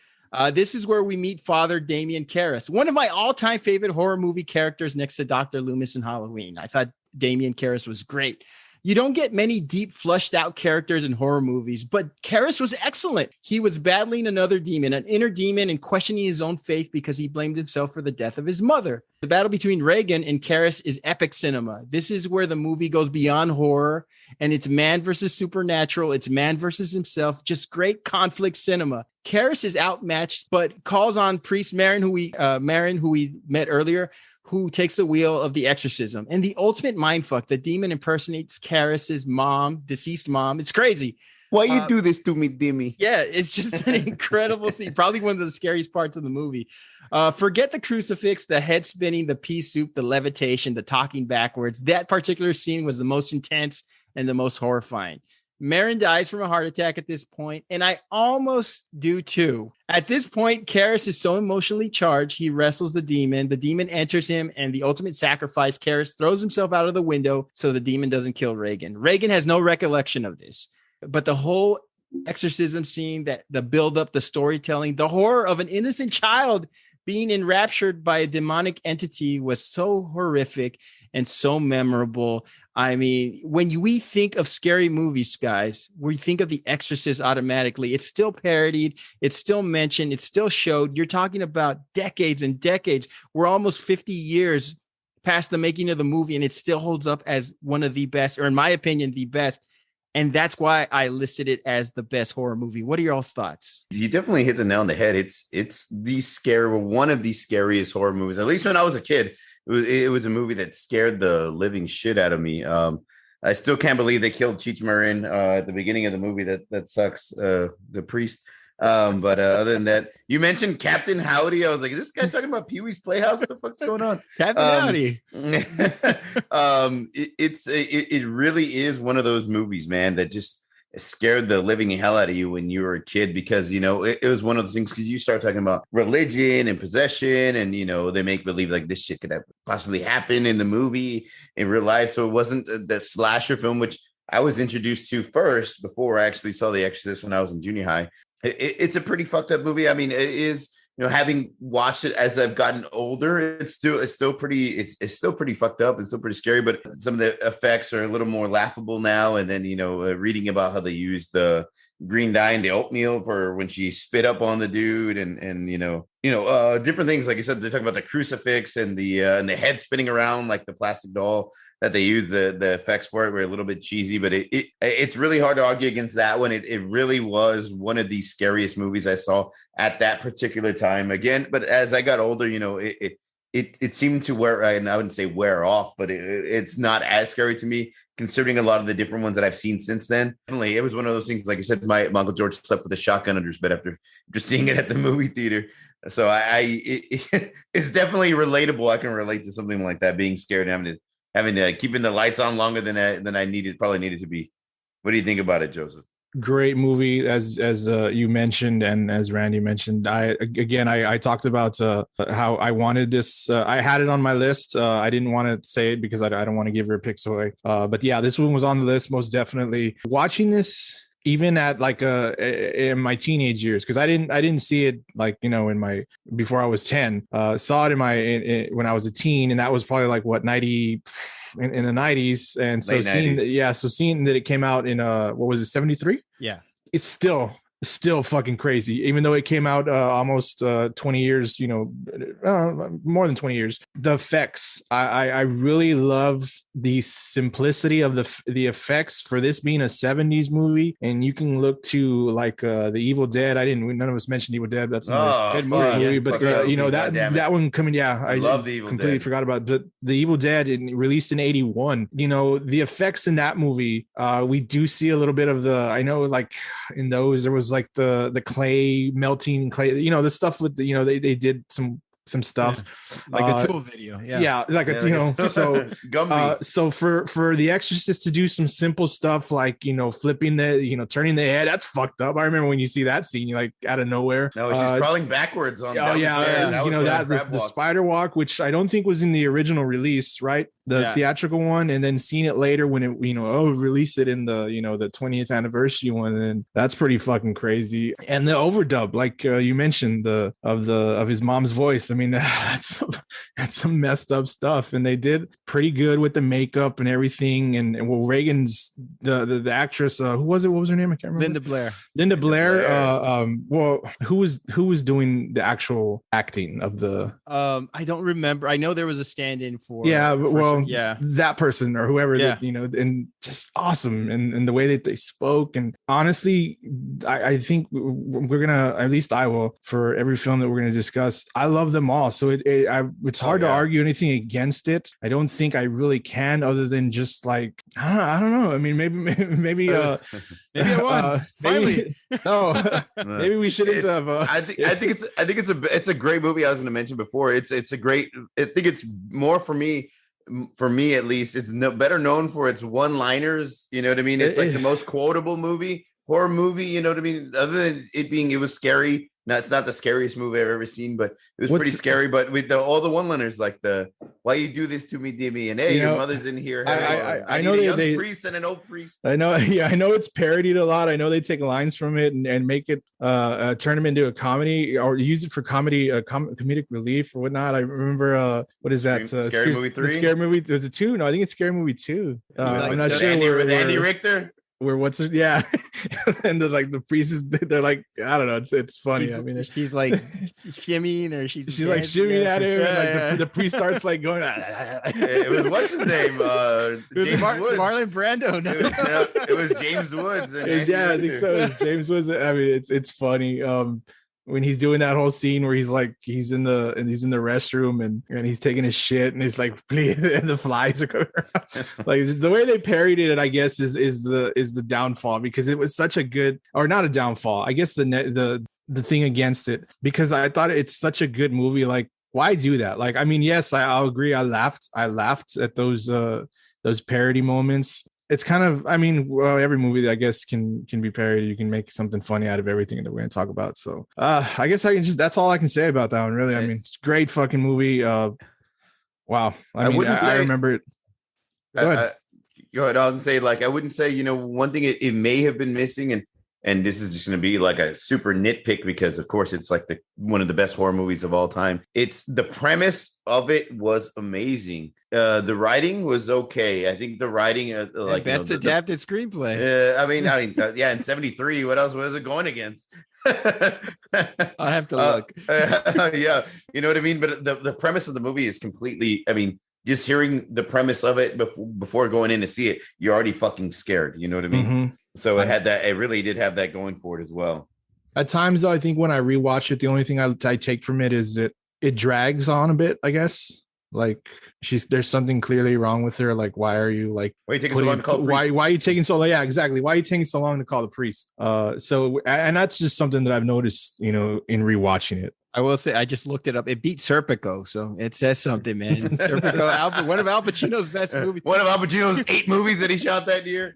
This is where we meet Father Damien Karras, one of my all-time favorite horror movie characters next to Dr. Loomis in Halloween. I thought Damien Karras was great. You don't get many deep, flushed out characters in horror movies, but Karras was excellent. He was battling another demon, an inner demon, and questioning his own faith because he blamed himself for the death of his mother. The battle between Reagan and Karras is epic cinema. This is where the movie goes beyond horror, and it's man versus supernatural. It's man versus himself. Just great conflict cinema. Karras is outmatched, but calls on priest Marin, who we met earlier, who takes the wheel of the exorcism. And the ultimate mindfuck, the demon impersonates Karras's mom, deceased mom. It's crazy. Why you do this to me, Dimmy? Yeah, it's just an incredible scene. Probably one of the scariest parts of the movie. Forget the crucifix, the head spinning, the pea soup, the levitation, the talking backwards. That particular scene was the most intense and the most horrifying. Marin dies from a heart attack at this point, and I almost do too. At this point, Karras is so emotionally charged, he wrestles the demon. The demon enters him, and the ultimate sacrifice, Karras throws himself out of the window so the demon doesn't kill Reagan. Reagan has no recollection of this, but the whole exorcism scene, that the buildup, the storytelling, the horror of an innocent child being enraptured by a demonic entity was so horrific and so memorable. I mean, when we think of scary movies, guys, we think of The Exorcist automatically. It's still parodied. It's still mentioned. It's still showed. You're talking about decades and decades. We're almost 50 years past the making of the movie, and it still holds up as one of the best, or in my opinion, the best. And that's why I listed it as the best horror movie. What are your all's thoughts? You definitely hit the nail on the head. It's one of the scariest horror movies, at least when I was a kid. It was a movie that scared the living shit out of me. I still can't believe they killed Cheech Marin at the beginning of the movie. That sucks. The priest. But other than that, you mentioned Captain Howdy. I was like, is this guy talking about Pee-wee's Playhouse? What the fuck's going on? Captain Howdy. It really is one of those movies, man, that just scared the living hell out of you when you were a kid, because it was one of those things, because you start talking about religion and possession, and they make believe like this shit could have possibly happen in the movie in real life. So it wasn't the slasher film, which I was introduced to first before I actually saw The Exorcist when I was in junior high. It's a pretty fucked up movie. I mean, it is. Having watched it as I've gotten older, it's still pretty fucked up. It's still pretty scary, but some of the effects are a little more laughable now. And then, reading about how they use the green dye in the oatmeal for when she spit up on the dude, and different things. Like I said, they talk about the crucifix and the head spinning around like the plastic doll that they use. The effects for it were a little bit cheesy, but it's really hard to argue against that one. It really was one of the scariest movies I saw at that particular time. Again, but as I got older, it seemed to wear, and I wouldn't say wear off, but it's not as scary to me, considering a lot of the different ones that I've seen since then. Definitely, it was one of those things. Like I said, my Uncle George slept with a shotgun under his bed after just seeing it at the movie theater. So it's definitely relatable. I can relate to something like that, being scared and having to keeping the lights on longer than I probably needed to be. What do you think about it, Joseph? Great movie, as you mentioned, and as Randy mentioned. I talked about how I wanted this. I had it on my list. I didn't want to say it because I don't want to give your picks away. But yeah, this one was on the list most definitely. Watching this even at like in my teenage years, because I didn't see it like before I was 10. Saw it when I was a teen, and that was probably like what 90. In the 90s, and so seeing that it came out in what was it, 73? Yeah, it's still fucking crazy, even though it came out almost 20 years, more than 20 years. The effects, I really love the simplicity of the effects for this being a 70s movie. And you can look to like the Evil Dead. None of us mentioned Evil Dead. That's a good movie, but that one coming. I love the Evil completely Dead. Forgot about the Evil Dead, released in 81. The effects in that movie, we do see a little bit of I know like in those there was like the clay melting clay, the stuff with they did some some stuff, like a Tool video. Like a, you know, so Gumby. so for the Exorcist to do some simple stuff like, you know, flipping the, you know, turning the head, that's fucked up. I remember when you see that scene, you like out of nowhere. No, she's crawling backwards on. Oh yeah, you know, that the spider walk, which I don't think was in the original release, right? The theatrical one, and then seeing it later when it, you know, release it in the, you know, the 20th anniversary one, and that's pretty fucking crazy. And the overdub, like you mentioned, of his mom's voice. I mean, that's some messed up stuff, and they did pretty good with the makeup and everything. And well, Reagan's the actress, who was it? What was her name? I can't remember. Linda Blair. Well, who was doing the actual acting of the? I don't remember. I know there was a stand-in for. That person or whoever, that, you know, and just awesome, and the way that they spoke. And honestly, I think we're gonna, at least I will, for every film that we're gonna discuss, I love them all. So it's hard to argue anything against it. I don't think I really can, other than just like I don't know. I mean, maybe maybe I won finally. Maybe we shouldn't have. I think it's a great movie. I was going to mention before. It's a great. I think it's more for me at least. It's better known for its one-liners. You know what I mean? It's like the most quotable horror movie. You know what I mean? Other than it was scary. No, it's not the scariest movie I've ever seen, but it was pretty scary. But with all the one-liners, like the "Why you do this to me, Dimmy?" and "Hey, your mother's in here." I know they priest and an old priest. I know, I know it's parodied a lot. I know they take lines from it and make it turn them into a comedy, or use it for comedy, comedic relief or whatnot. I remember what is that? Scary Movie 3. Scary Movie. Was it 2? No, I think it's Scary Movie 2. I'm not sure. With Andy Richter. Where what's it? Yeah, and the priests, they're like, I don't know, it's funny. I mean, she's like shimmying, or she's like shimmying at him, and like the priest starts like going. It was, what's his name? James Woods. Marlon Brando. No. It was James Woods. I think so. It was James Woods. I mean, it's funny. When he's doing that whole scene where he's in the restroom and he's taking his shit, and he's like, please, and the flies are coming around. Like, the way they parodied it, I guess, is the downfall, because it was such a good, or not a downfall, I guess the thing against it, because I thought it's such a good movie. Like, why do that? Like, I mean, yes, I'll agree. I laughed at those parody moments. It's kind of, I mean, well, every movie, I guess, can be parodied. You can make something funny out of everything that we're going to talk about. So I guess that's all I can say about that one, really. I mean, it's a great fucking movie. Wow. I remember it. Go ahead. Go ahead. I was going to say, like, I wouldn't say, you know, one thing it may have been missing, and this is just going to be like a super nitpick, because of course it's like one of the best horror movies of all time. It's the premise of it was amazing. The writing was okay. I think the writing, like best adapted screenplay. I mean, yeah, in '73, what else was it going against? I have to look. Yeah, you know what I mean. But the premise of the movie is completely. I mean, just hearing the premise of it before going in to see it, you're already fucking scared. You know what I mean? Mm-hmm. So it had that. It really did have that going for it as well. At times, though, I think when I rewatch it, the only thing I take from it is it drags on a bit, I guess. Like, there's something clearly wrong with her. Like, why are you like? Why are you taking so long to call the priest? Why are you taking so long? Yeah, exactly. Why are you taking so long to call the priest? So, and that's just something that I've noticed, you know, in rewatching it. I will say, I just looked it up. It beat Serpico, so it says something, man. Serpico, one of Al Pacino's best movies. One of Al Pacino's 8 movies that he shot that year.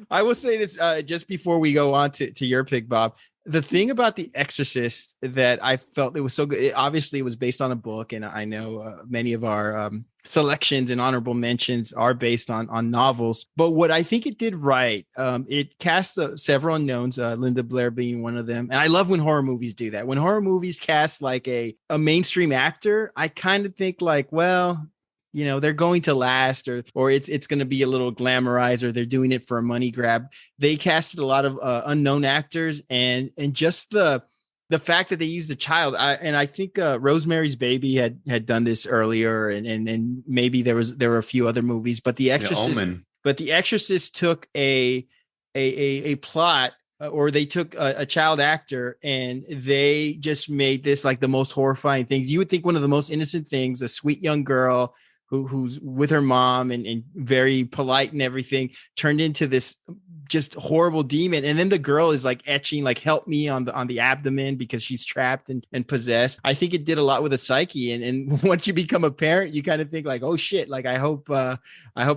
I will say this just before we go on to your pick, Bob. The thing about The Exorcist that I felt it was so good, obviously it was based on a book, and I know many of our selections and honorable mentions are based on novels. But what I think it did right, it cast several unknowns, Linda Blair being one of them. And I love when horror movies do that. When horror movies cast like a mainstream actor, I kind of think like, well, you know, they're going to last, or it's going to be a little glamorized, or they're doing it for a money grab. They casted a lot of unknown actors, and just the fact that they used a child. I think Rosemary's Baby had done this earlier, and maybe there were a few other movies, but The Exorcist took a plot, or they took a child actor, and they just made this like the most horrifying things. You would think one of the most innocent things, a sweet young girl who's with her mom and very polite and everything, turned into this just horrible demon. And then the girl is like etching, like, help me on the abdomen because she's trapped and possessed. I think it did a lot with the psyche. And once you become a parent, you kind of think like, oh shit, like I hope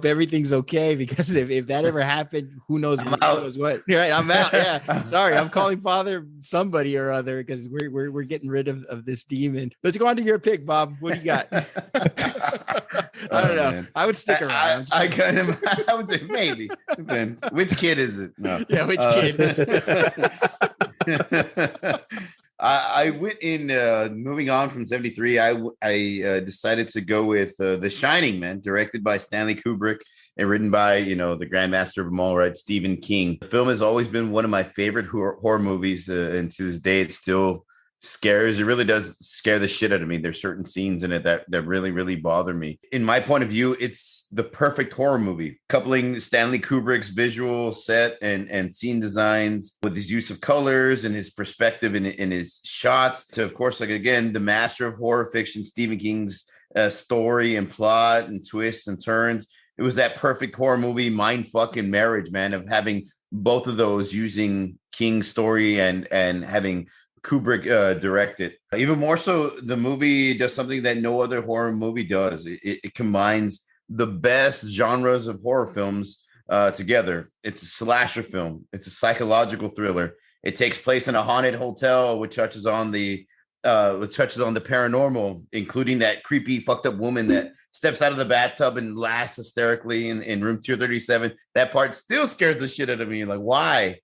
everything's okay, because if that ever happened, who knows what. Right, I'm out. Yeah. Sorry, I'm calling father somebody or other because we're getting rid of this demon. Let's go on to your pick, Bob. What do you got? I don't know. Man. I would stick around. I would say maybe. Depends. Which kid is it? No. Yeah, which kid? I went in moving on from 73. I decided to go with The Shining, man, directed by Stanley Kubrick and written by, the grandmaster of them all, right, Stephen King. The film has always been one of my favorite horror movies, and to this day, it still scares. It really does scare the shit out of me. There's certain scenes in it that really, really bother me. In my point of view, it's the perfect horror movie, coupling Stanley Kubrick's visual set and scene designs with his use of colors and his perspective in his shots to, of course, like, again, the master of horror fiction, Stephen King's story and plot and twists and turns. It was that perfect horror movie mind fucking marriage, man, of having both of those, using King's story and having Kubrick direct it. Even more so, the movie does something that no other horror movie does. It combines the best genres of horror films together. It's a slasher film. It's a psychological thriller. It takes place in a haunted hotel, which touches on the paranormal, including that creepy, fucked up woman that steps out of the bathtub and laughs hysterically in room 237. That part still scares the shit out of me. Like, why?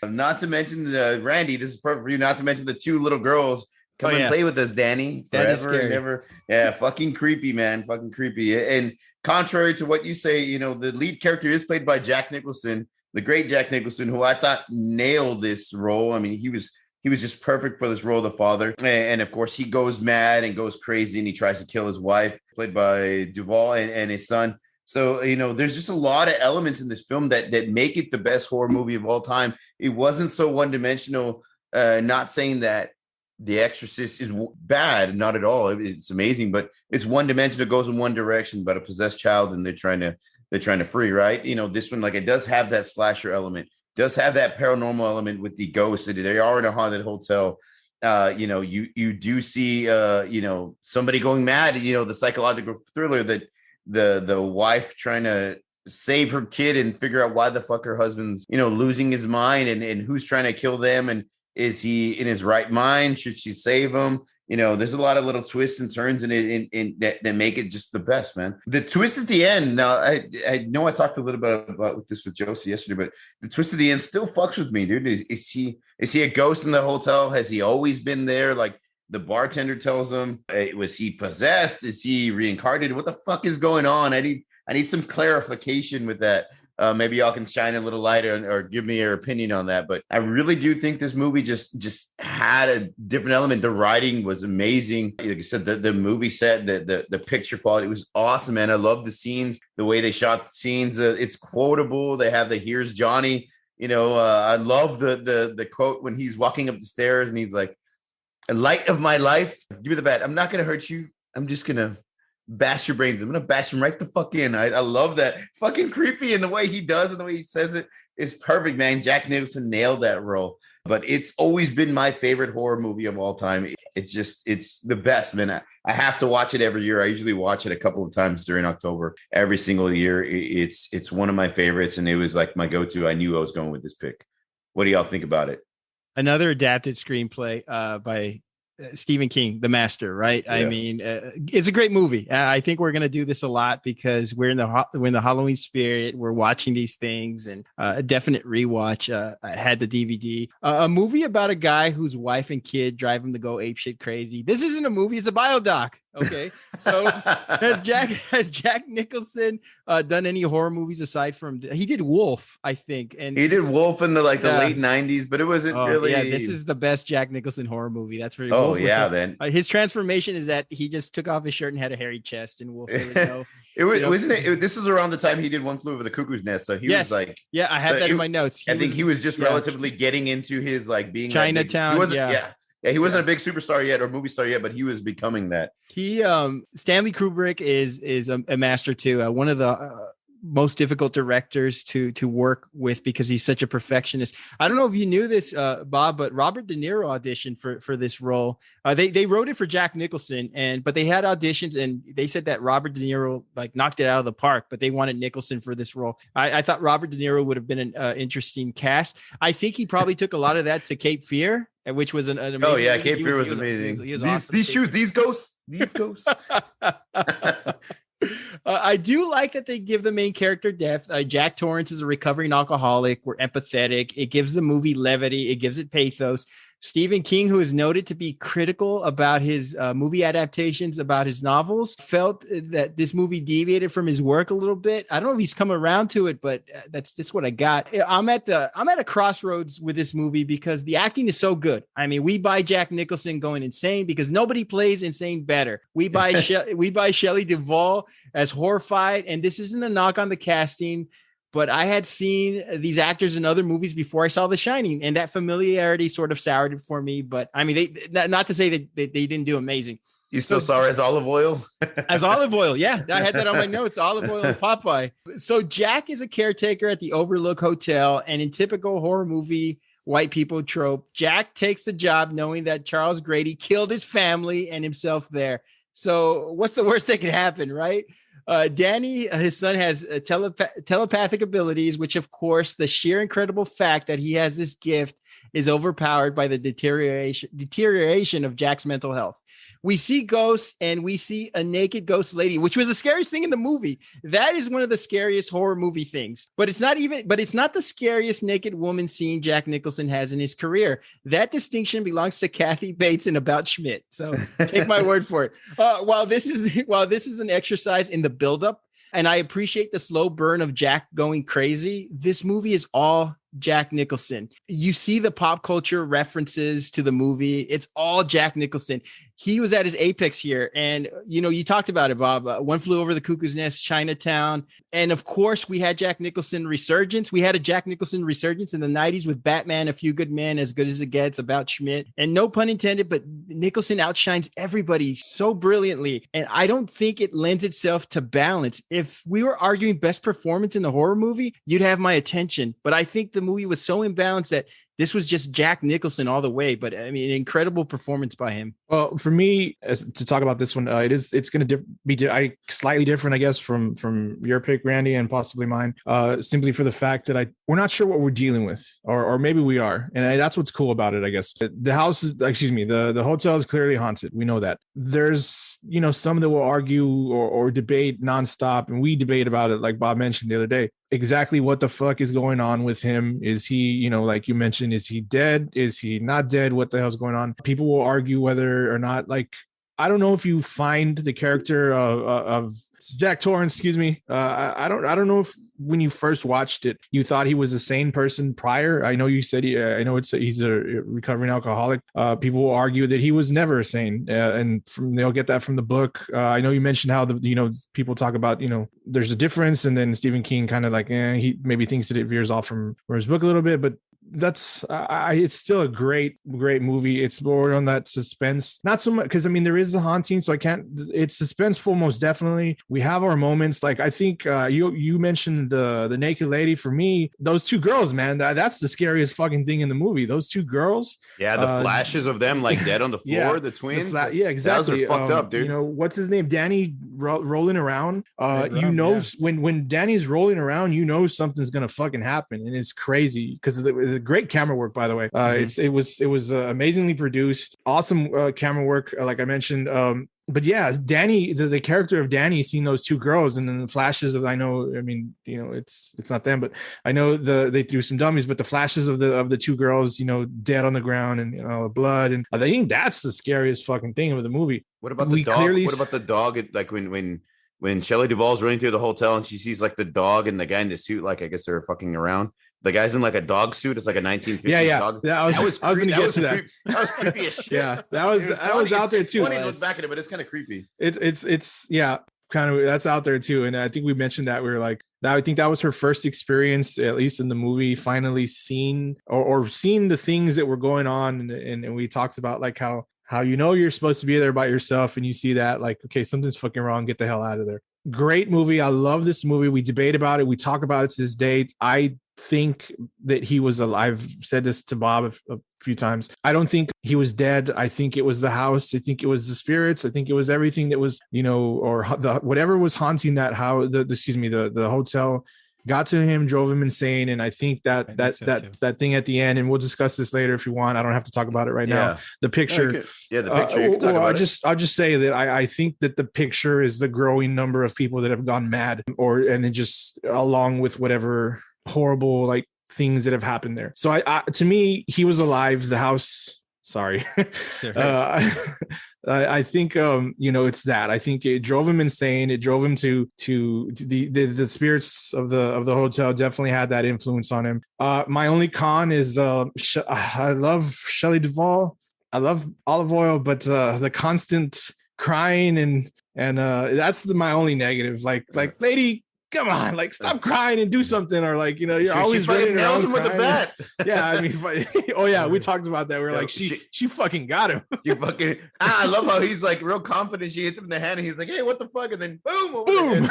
Not to mention Randy, this is perfect for you. Not to mention the two little girls come and play with us, Danny. Forever and ever. Yeah, fucking creepy, man. Fucking creepy. And contrary to what you say, the lead character is played by Jack Nicholson, the great Jack Nicholson, who I thought nailed this role. I mean, he was just perfect for this role of the father. And of course, he goes mad and goes crazy, and he tries to kill his wife, played by Duvall, and his son. So, there's just a lot of elements in this film that make it the best horror movie of all time. It wasn't so one-dimensional, not saying that The Exorcist is bad, not at all. It's amazing, but it's one-dimensional, goes in one direction about a possessed child, and they're trying to free, right? This one, like, it does have that slasher element, does have that paranormal element with the ghosts. They are in a haunted hotel. You do see, somebody going mad, the psychological thriller that the wife trying to save her kid and figure out why the fuck her husband's, losing his mind and who's trying to kill them. And is he in his right mind? Should she save him? There's a lot of little twists and turns in it that make it just the best, man. The twist at the end. Now, I know I talked a little bit about this with Josie yesterday, but the twist at the end still fucks with me, dude. Is he a ghost in the hotel? Has he always been there? Like, the bartender tells him, was he possessed? Is he reincarnated? What the fuck is going on? I need some clarification with that. Maybe y'all can shine a little light or give me your opinion on that. But I really do think this movie just had a different element. The writing was amazing. Like I said, the movie set, the picture quality was awesome, man. I love the scenes, the way they shot the scenes. It's quotable. They have the "Here's Johnny." I love the quote when he's walking up the stairs and he's like, "A light of my life, give me the bat. I'm not going to hurt you. I'm just going to bash your brains. I'm going to bash him right the fuck in." I love that. Fucking creepy. And the way he does and the way he says it is perfect, man. Jack Nicholson nailed that role. But it's always been my favorite horror movie of all time. It's the best, man. I have to watch it every year. I usually watch it a couple of times during October. Every single year. It's one of my favorites. And it was like my go-to. I knew I was going with this pick. What do y'all think about it? Another adapted screenplay by Stephen King, the master, right? Yeah. I mean, it's a great movie. I think we're going to do this a lot because we're in the Halloween spirit. We're watching these things, and a definite rewatch. I had the DVD. A movie about a guy whose wife and kid drive him to go apeshit crazy. This isn't a movie; it's a biodoc. Okay, so has Jack Nicholson done any horror movies aside from he did Wolf, I think, and he did Wolf in the late 90s, but it wasn't really. Yeah, this is the best Jack Nicholson horror movie. That's for Wolf yeah, then his transformation is that he just took off his shirt and had a hairy chest, and Wolf. Wasn't it? This was around the time he did One Flew Over the Cuckoo's Nest, so he was like, I have that in my notes. I think he was just relatively getting into his like being Chinatown. He wasn't, Yeah, he wasn't a big superstar yet or movie star yet, but he was becoming that. He Stanley Kubrick is a master too. One of the most difficult directors to work with because he's such a perfectionist. I don't know if you knew this, Bob, but Robert De Niro auditioned for this role. They wrote it for Jack Nicholson, but they had auditions, and they said that Robert De Niro like knocked it out of the park, but they wanted Nicholson for this role. I thought Robert De Niro would have been an interesting cast. I think he probably took a lot of that to Cape Fear, which was an amazing. Oh yeah, movie. Cape Fear was amazing. He was These awesome. these ghosts. I do like that they give the main character depth. Jack Torrance is a recovering alcoholic. We're empathetic. It gives the movie levity. It gives it pathos. Stephen King, who is noted to be critical about his movie adaptations, about his novels, felt that this movie deviated from his work a little bit. I don't know if he's come around to it, but that's what I got. I'm at a crossroads with this movie because the acting is so good. I mean, we buy Jack Nicholson going insane because nobody plays insane better. We buy Shelley Duvall as horrified, and this isn't a knock on the casting. But I had seen these actors in other movies before I saw The Shining, and that familiarity sort of soured it for me. But I mean, not to say that they didn't do amazing. You still saw her as olive oil? As olive oil, yeah. I had that on my notes, olive oil and Popeye. So Jack is a caretaker at the Overlook Hotel, and in typical horror movie white people trope, Jack takes the job knowing that Charles Grady killed his family and himself there. So what's the worst that could happen, right? Danny, his son, has telepathic abilities, which, of course, the sheer incredible fact that he has this gift is overpowered by the deterioration of Jack's mental health. We see ghosts, and we see a naked ghost lady, which was the scariest thing in the movie. That is one of the scariest horror movie things. But it's not the scariest naked woman scene Jack Nicholson has in his career. That distinction belongs to Kathy Bates in About Schmidt. So take my word for it. While this is an exercise in the buildup, and I appreciate the slow burn of Jack going crazy, this movie is all Jack Nicholson. You see the pop culture references to the movie. It's all Jack Nicholson. He was at his apex here. And, you talked about it, Bob. One Flew Over the Cuckoo's Nest, Chinatown. And of course, we had Jack Nicholson resurgence. We had a Jack Nicholson resurgence in the 90s with Batman, A Few Good Men, As Good as It Gets, About Schmidt. And no pun intended, but Nicholson outshines everybody so brilliantly. And I don't think it lends itself to balance. If we were arguing best performance in the horror movie, you'd have my attention. But I think the movie was so imbalanced that this was just Jack Nicholson all the way. But I mean, an incredible performance by him. Well, for me, to talk about this one, it's going to be slightly different, I guess, from your pick, Randy, and possibly mine. Simply for the fact that we're not sure what we're dealing with, or maybe we are, and that's what's cool about it, I guess. The house is, the hotel is clearly haunted. We know that. There's some that will argue or debate nonstop, and we debate about it, like Bob mentioned the other day. Exactly what the fuck is going on with him? Is he, like you mentioned, is he dead? Is he not dead? What the hell's going on? People will argue whether or not, I don't know if you find the character of Jack Torrance, excuse me. I don't know if when you first watched it, you thought he was a sane person prior. I know you said he's a recovering alcoholic. People will argue that he was never sane, and they'll get that from the book. I know you mentioned how people talk about there's a difference, and then Stephen King kind of he maybe thinks that it veers off from his book a little bit, but that's it's still a great movie. It's more on that suspense, not so much because there is a haunting, so it's suspenseful most definitely. We have our moments, I think you mentioned the naked lady. For me, those two girls, man, that's the scariest fucking thing in the movie. Those two girls, the flashes of them dead on the floor, the twins, exactly. Those are fucked up, dude. What's his name, Danny rolling around, when Danny's rolling around, something's gonna fucking happen, and it's crazy because of the great camera work, by the way. It was amazingly produced, awesome camera work, like I mentioned. But yeah, Danny, the character of Danny, seeing those two girls, and then the flashes of, it's not them, but I know they threw some dummies, but the flashes of the two girls, dead on the ground and blood, and I think that's the scariest fucking thing of the movie. What about the dog? What about the dog? When Shelley Duvall's running through the hotel and she sees the dog and the guy in the suit, I guess they're fucking around. The guy's in a dog suit. It's like a 1950s dog. Yeah, I was going to get to that. That was creepy as shit. Yeah, that was out there too. Funny to look back at it, but it's kind of creepy. It's kind of, that's out there too. And I think we mentioned that we were I think that was her first experience, at least in the movie, finally seeing or seeing the things that were going on. And we talked about how you're supposed to be there by yourself, and you see that okay, something's fucking wrong, get the hell out of there. great movie. I love this movie. We debate about it. We talk about it to this day. I think that he was alive. I've said this to Bob a few times. I don't think he was dead. I think it was the house. I think it was the spirits. I think it was everything that was, or whatever was haunting that house, the hotel got to him, drove him insane. And I think that thing at the end, and we'll discuss this later if you want. I don't have to talk about it right now. The picture. The picture. I'll just say that I think that the picture is the growing number of people that have gone mad, and then just along with whatever horrible like things that have happened there. So I to me, he was alive. The house. Sorry. I think it's that. I think it drove him insane. It drove him to the spirits of the hotel definitely had that influence on him. My only con is I love Shelley Duvall. I love Olive Oil, but the constant crying and that's my only negative. Like lady, come on, like stop crying and do something, or like you're always running around with the bat. Yeah, I mean, we talked about that. We're like, she fucking got him. You fucking. I love how he's like real confident. She hits him in the hand, and he's like, "Hey, what the fuck?" And then boom,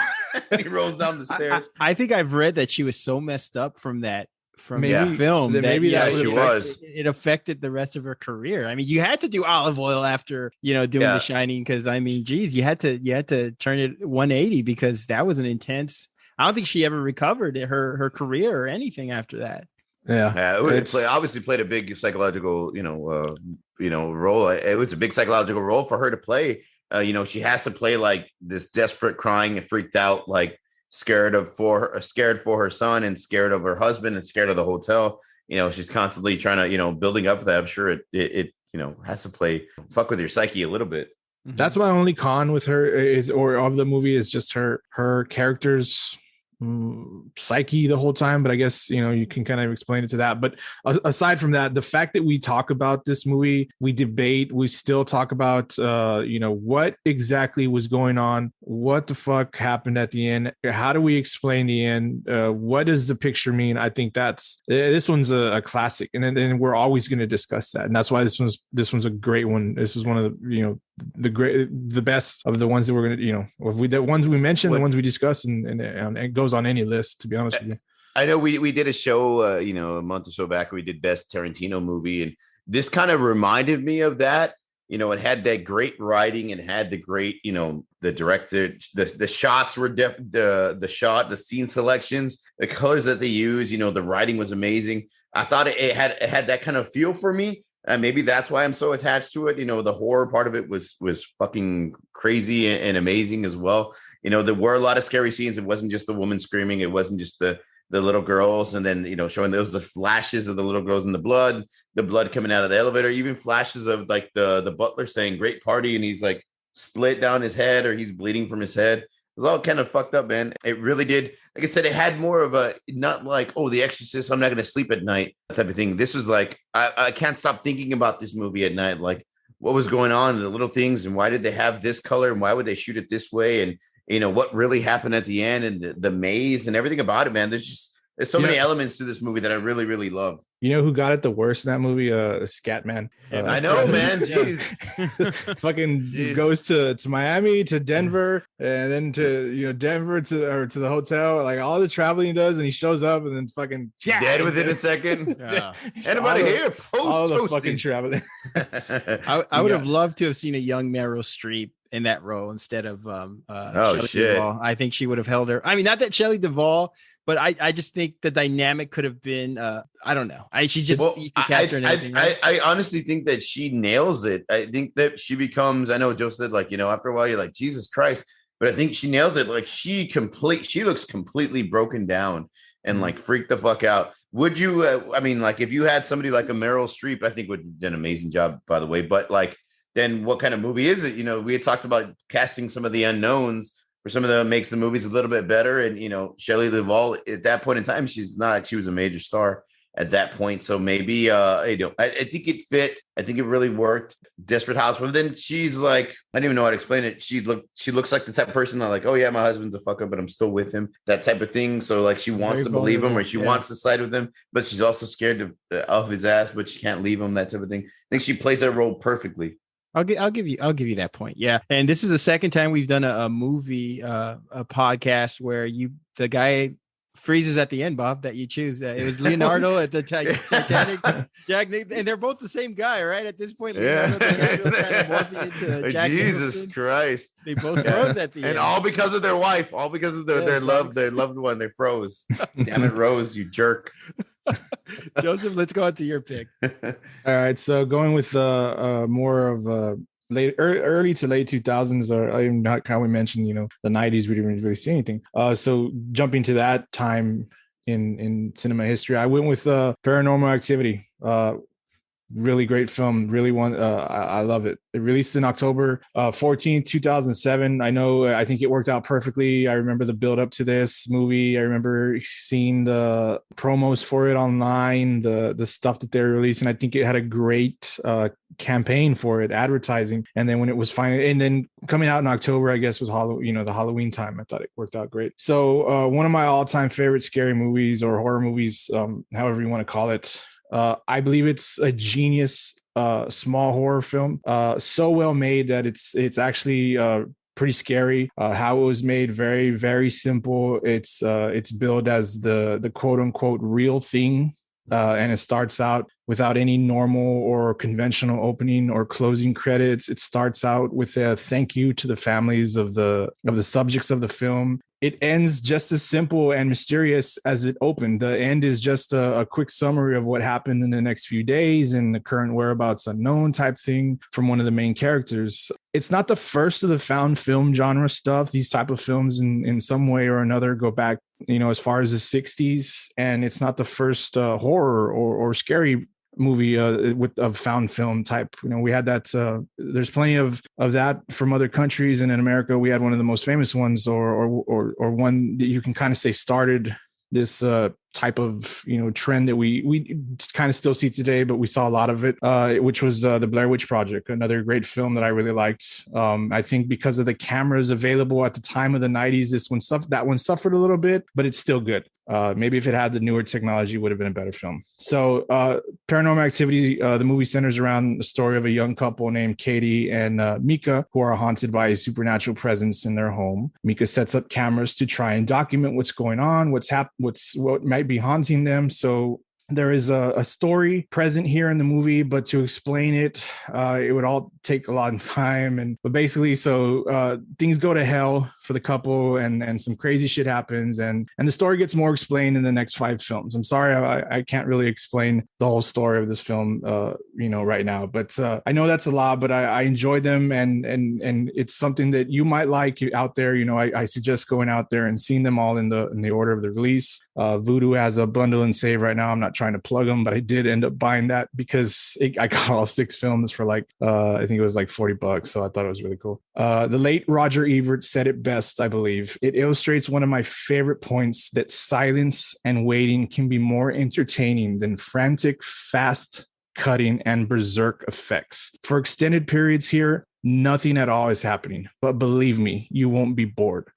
and he rolls down the stairs. I think I've read that she was so messed up from that film that she was. It affected the rest of her career. I mean, you had to do Olive Oil after doing The Shining, because I mean, geez, you had to turn it 180 because that was an intense. I don't think she ever recovered her career or anything after that. It obviously played a big psychological role. It was a big psychological role for her to play. She has to play like this desperate, crying and freaked out, like scared for her son and scared of her husband and scared of the hotel. She's constantly trying to building up for that. I'm sure it has to fuck with your psyche a little bit. That's my only con with her of the movie is just her character's psyche the whole time. But I guess you can kind of explain it to that. But aside from that, the fact that we talk about this movie, we debate, we still talk about what exactly was going on, what the fuck happened at the end, how do we explain the end, what does the picture mean? I think this one's a classic, and we're always going to discuss that, and that's why this one's a great one. This is one of the best of the ones that we're gonna the ones we mentioned, the ones we discuss, and it goes on any list, to be honest with you. I know we did a show a month or so back. We did best Tarantino movie, and this kind of reminded me of that. It had that great writing and had the great the director, the shots were the scene selections, the colors that they use, the writing was amazing. I thought it had that kind of feel for me. And maybe that's why I'm so attached to it. The horror part of it was fucking crazy and amazing as well. There were a lot of scary scenes. It wasn't just the woman screaming. It wasn't just the little girls. And then, showing those the flashes of the little girls in the blood coming out of the elevator, even flashes of like the butler saying great party. And he's like split down his head, or he's bleeding from his head. It was all kind of fucked up, man. It really did. Like I said, it had more of a, not like, oh, The Exorcist, I'm not going to sleep at night type of thing. This was like, I can't stop thinking about this movie at night. Like, what was going on, the little things, and why did they have this color, and why would they shoot it this way? And, what really happened at the end, and the maze and everything about it, man. There's so many elements to this movie that I really, really loved. You know who got it the worst in that movie? Scatman. I know, man. Jeez. Fucking goes to Miami, to Denver, and then to Denver to the hotel. Like all the traveling he does, and he shows up, and then fucking dead within a second. Anybody here? All the fucking traveling. I would have loved to have seen a young Meryl Streep in that role instead of Shelley Duvall. I think she would have held her. I mean, not that Shelley Duvall, but I just think the dynamic could have been I don't know. I honestly think that she nails it. I think that she becomes, I know Joe said like, after a while you're like, Jesus Christ, but I think she nails it. Like she looks completely broken down and like freaked the fuck out. Would you if you had somebody like a Meryl Streep, I think would have done an amazing job, by the way, but like, then what kind of movie is it? We had talked about casting some of the unknowns for some of the makes the movies a little bit better. And, Shelley Duvall at that point in time, she was a major star at that point. So maybe, I think it fit. I think it really worked. Desperate Housewife. Then she's like, I don't even know how to explain it. She looks like the type of person that like, oh yeah, my husband's a fuck up, but I'm still with him. That type of thing. So like she wants to believe him, or she wants to side with him, but she's also scared of his ass, but she can't leave him, that type of thing. I think she plays that role perfectly. I'll give you that point. Yeah. And this is the second time we've done a movie, a podcast where the guy freezes at the end, Bob, that you choose. It was Leonardo at the Titanic. Jack, and they're both the same guy, right? At this point, Leonardo DiCaprio's kind of morphing into Jack Jesus Nicholson. Christ. They both froze at the end. And all because of their wife, all because of their loved one. They froze. Damn it, Rose, you jerk. Joseph, let's go on to your pick. All right, so going with more of early to late 2000s, or not how we mentioned, the 90s, we didn't really see anything. So jumping to that time in cinema history, I went with Paranormal Activity. Really great film. Really I love it. It released in October 14th, 2007. I think it worked out perfectly. I remember the build up to this movie. I remember seeing the promos for it online, the stuff that they're releasing. I think it had a great campaign for it, advertising. And then when it was finally, and then coming out in October, I guess was the Halloween time. I thought it worked out great. So one of my all-time favorite scary movies or horror movies, however you want to call it. I believe it's a genius small horror film, so well made that it's actually pretty scary. How it was made, very, very simple. It's billed as the quote unquote real thing. And it starts out without any normal or conventional opening or closing credits. It starts out with a thank you to the families of the subjects of the film. It ends just as simple and mysterious as it opened. The end is just a quick summary of what happened in the next few days and the current whereabouts unknown type thing from one of the main characters. It's not the first of the found film genre stuff. These type of films in some way or another go back, as far as the 60s. And it's not the first horror or scary movie of found film type. We had that. There's plenty of that from other countries, and in America, we had one of the most famous ones, or one that you can kind of say started this type of trend that we kind of still see today, but we saw a lot of it, which was the Blair Witch Project, another great film that I really liked. I think because of the cameras available at the time of the 90s, that one suffered a little bit, but it's still good. Maybe if it had the newer technology, it would have been a better film. So Paranormal Activity, the movie centers around the story of a young couple named Katie and Mika, who are haunted by a supernatural presence in their home. Mika sets up cameras to try and document what's going on, what might be haunting them. So there is a story present here in the movie, but to explain it, it would all take a lot of time. But basically, so things go to hell for the couple, and some crazy shit happens, and the story gets more explained in the next 5 films. I'm sorry, I can't really explain the whole story of this film, right now. But I know that's a lot, but I enjoyed them, and it's something that you might like out there. I suggest going out there and seeing them all in the order of the release. Vudu has a bundle and save right now. I'm not trying to plug them, but I did end up buying that because I got all 6 films for I think it was like $40. So I thought it was really cool. The late Roger Ebert said it best, I believe. It illustrates one of my favorite points, that silence and waiting can be more entertaining than frantic, fast cutting and berserk effects. For extended periods here, nothing at all is happening, but believe me, you won't be bored.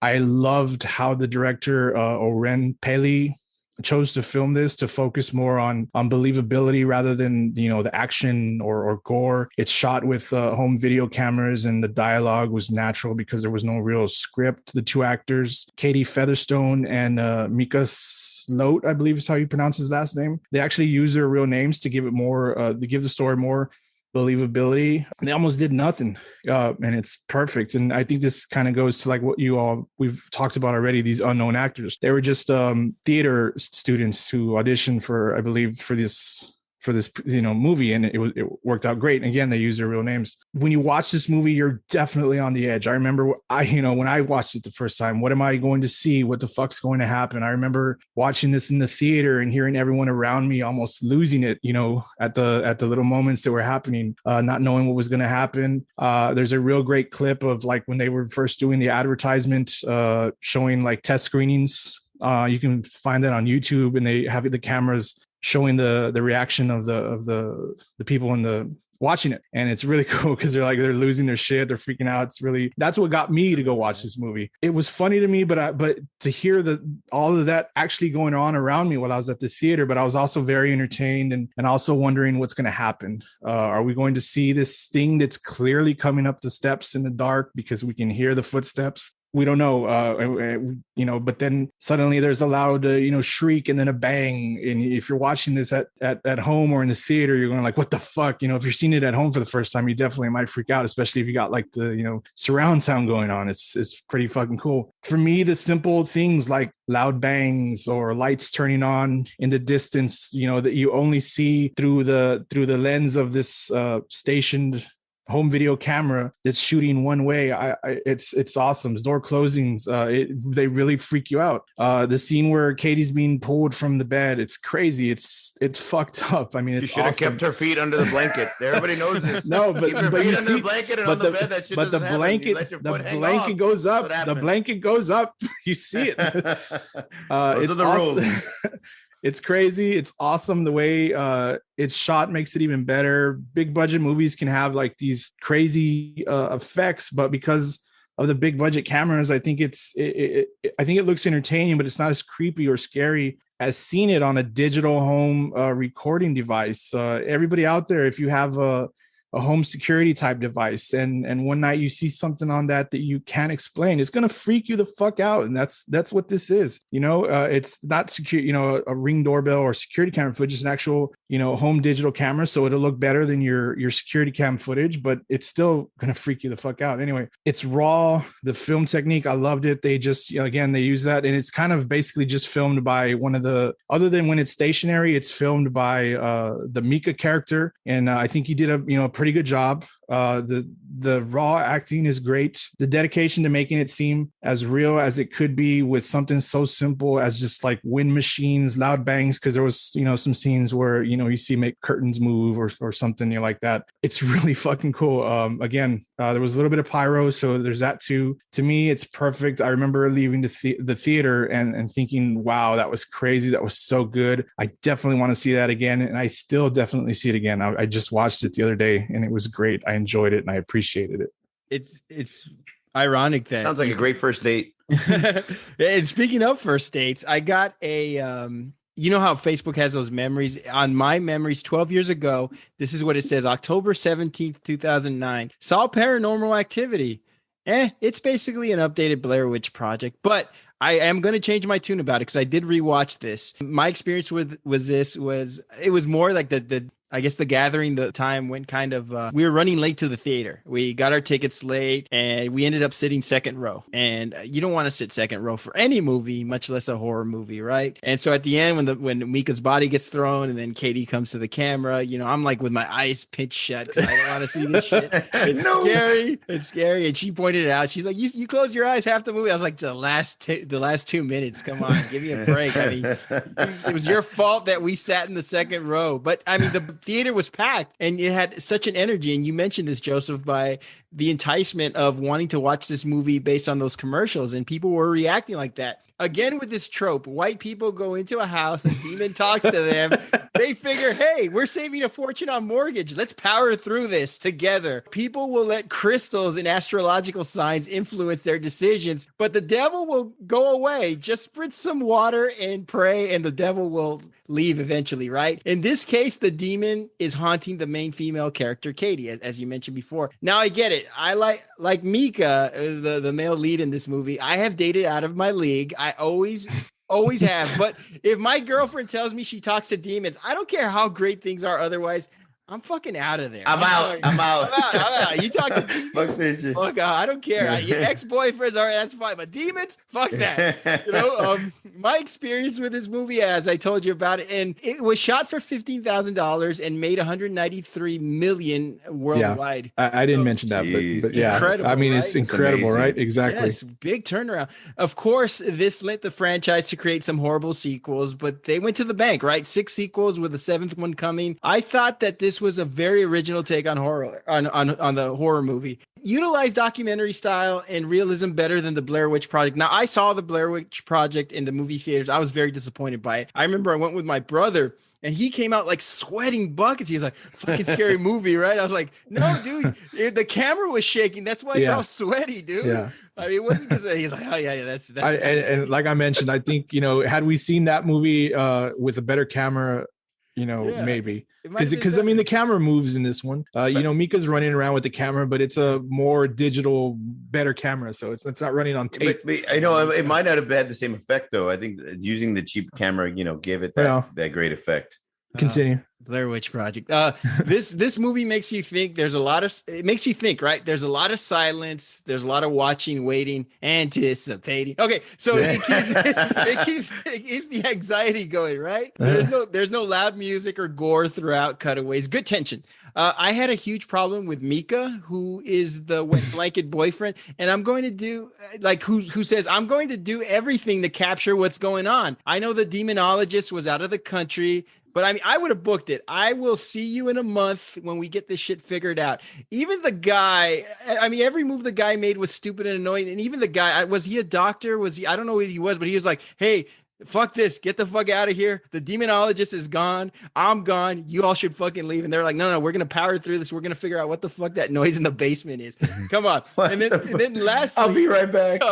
I loved how the director, Oren Peli, chose to film this, to focus more on believability rather than the action or gore. It's shot with home video cameras, and the dialogue was natural because there was no real script. The 2 actors, Katie Featherstone and Mika Sloat, I believe is how you pronounce his last name, they actually use their real names to give it more to give the story more believability. They almost did nothing, and it's perfect. And I think this kind of goes to what we've talked about already, these unknown actors. They were just theater students who auditioned for, I believe, for this movie, and it worked out great. And again, they use their real names. When you watch this movie, you're definitely on the edge. I remember when I watched it the first time, what am I going to see? What the fuck's going to happen? I remember watching this in the theater and hearing everyone around me almost losing it, at the little moments that were happening, not knowing what was going to happen. There's a real great clip of when they were first doing the advertisement, showing test screenings. You can find that on YouTube, and they have the cameras showing the reaction of the people in watching it. And it's really cool because they're losing their shit. They're freaking out. That's what got me to go watch this movie. It was funny to me, but to hear all of that actually going on around me while I was at the theater, but I was also very entertained and also wondering what's going to happen. Are we going to see this thing that's clearly coming up the steps in the dark because we can hear the footsteps? We don't know, but then suddenly there's a loud, shriek and then a bang. And if you're watching this at home or in the theater, you're going like, what the fuck? If you're seeing it at home for the first time, you definitely might freak out, especially if you got like the, surround sound going on. It's pretty fucking cool. For me, the simple things like loud bangs or lights turning on in the distance, that you only see through the lens of this stationed home video camera that's shooting one way. It's awesome. Door closings, they really freak you out. The scene where Katie's being pulled from the bed, it's crazy. It's fucked up. I mean, it's you should have kept her feet under the blanket. Everybody knows this. No, but you see, the blanket and on the bed, that shit but the blanket goes up. The blanket goes up. You see it. Those it's are the awesome. rules. It's crazy. It's awesome. The way it's shot makes it even better. Big budget movies can have like these crazy effects, but because of the big budget cameras, I think it looks entertaining, but it's not as creepy or scary as seeing it on a digital home recording device. Everybody out there, if you have a home security type device and one night you see something on that you can't explain, it's going to freak you the fuck out. And that's what this is. It's not secure, a Ring doorbell or security camera footage. It's an actual, home digital camera. So it'll look better than your security cam footage, but it's still going to freak you the fuck out. Anyway, it's raw. The film technique, I loved it. They just, again, they use that. And it's kind of basically just filmed by other than when it's stationary, it's filmed by the Mika character. And I think he did a pretty good job. The raw acting is great. The dedication to making it seem as real as it could be with something so simple as just like wind machines, loud bangs. Because there was, some scenes where, you see make curtains move or something like that. It's really fucking cool. Again, there was a little bit of pyro, so there's that too. To me, it's perfect. I remember leaving the theater and thinking, wow, that was crazy. That was so good. I definitely want to see that again. And I still definitely see it again. I just watched it the other day and it was great. I enjoyed it and I appreciated it. It's ironic that sounds like a great first date. And speaking of first dates, I got a how Facebook has those memories. On my memories 12 years ago, this is what it says: October 17th, 2009, saw Paranormal Activity. It's basically an updated Blair Witch Project, but I am going to change my tune about it because I did rewatch this. My experience was more like I guess the gathering, the time went kind of, we were running late to the theater. We got our tickets late and we ended up sitting second row. And you don't want to sit second row for any movie, much less a horror movie, right? And so at the end, when Mika's body gets thrown and then Katie comes to the camera, I'm like with my eyes pinched shut because I don't want to see this shit. It's scary. It's scary. And she pointed it out. She's like, you close your eyes half the movie. I was like, the last 2 minutes. Come on, give me a break. I mean, it was your fault that we sat in the second row. But I mean, the theater was packed and it had such an energy. And you mentioned this, Joseph, by the enticement of wanting to watch this movie based on those commercials, and people were reacting like that. Again, with this trope, white people go into a house, a demon talks to them. They figure, hey, we're saving a fortune on mortgage. Let's power through this together. People will let crystals and astrological signs influence their decisions, but the devil will go away. Just spritz some water and pray, and the devil will leave eventually, right? In this case, the demon is haunting the main female character, Katie, as you mentioned before. Now, I get it. I like Mika, the male lead in this movie. I have dated out of my league. I always have. But if my girlfriend tells me she talks to demons, I don't care how great things are otherwise. I'm fucking out of there. I'm out. You talk to demons. Fuck, I don't care. Your ex-boyfriends are, that's fine. But demons, fuck that. My experience with this movie, as I told you about it, and it was shot for $15,000 and made $193 million worldwide. Yeah, I didn't mention that, but yeah. Incredible, I mean, right? It's incredible, right? Exactly. Yes, big turnaround. Of course, this lent the franchise to create some horrible sequels, but they went to the bank, right? 6 sequels with the 7th one coming. I thought that this this was a very original take on horror, on the horror movie. Utilized documentary style and realism better than the Blair Witch Project. Now, I saw the Blair Witch Project in the movie theaters. I was very disappointed by it. I remember I went with my brother, and he came out like sweating buckets. He was like, fucking scary movie, right? I was like, no, dude, the camera was shaking. That's why you're all sweaty, dude. Yeah. I mean, it wasn't because he's like, oh, yeah, that's and like I mentioned, I think, had we seen that movie with a better camera, maybe. Because I mean, the camera moves in this one. Mika's running around with the camera, but it's a more digital, better camera, so it's not running on tape. But I know it might not have had the same effect, though. I think using the cheap camera, gave it that great effect. Continue. Blair Witch Project. This movie makes you think. It makes you think, right? There's a lot of silence. There's a lot of watching, waiting, anticipating. Okay, so it keeps the anxiety going, right? There's no loud music or gore throughout cutaways. Good tension. I had a huge problem with Mika, who is the wet blanket boyfriend, and I'm going to do who says I'm going to do everything to capture what's going on. I know the demonologist was out of the country. But I mean, I would have booked it. I will see you in a month when we get this shit figured out. Even the guy, I mean, every move the guy made was stupid and annoying. And even the guy, was he a doctor? I don't know what he was, but he was like, hey, fuck this. Get the fuck out of here. The demonologist is gone. I'm gone. You all should fucking leave. And they're like, no, we're going to power through this. We're going to figure out what the fuck that noise in the basement is. Come on. And then lastly, I'll be right back.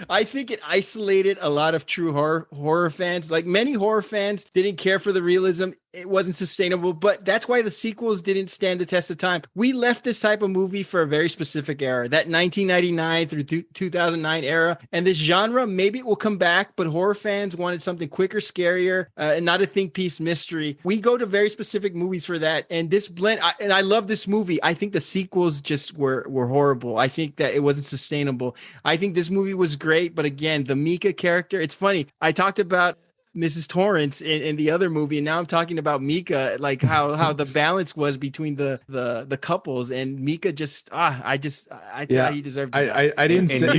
I think it isolated a lot of true horror fans. Like many horror fans didn't care for the realism. It wasn't sustainable, but that's why the sequels didn't stand the test of time. We left this type of movie for a very specific era, that 1999 through 2009 era. And this genre, maybe it will come back, but horror fans wanted something quicker, scarier, and not a think piece mystery. We go to very specific movies for that. And this blend, and I love this movie. I think the sequels just were horrible. I think that it wasn't sustainable. I think this movie was great, but again, the Mika character, it's funny. I talked about Mrs. Torrance in the other movie, and now I'm talking about Mika, like how the balance was between the couples, and Mika I thought he deserved to I didn't say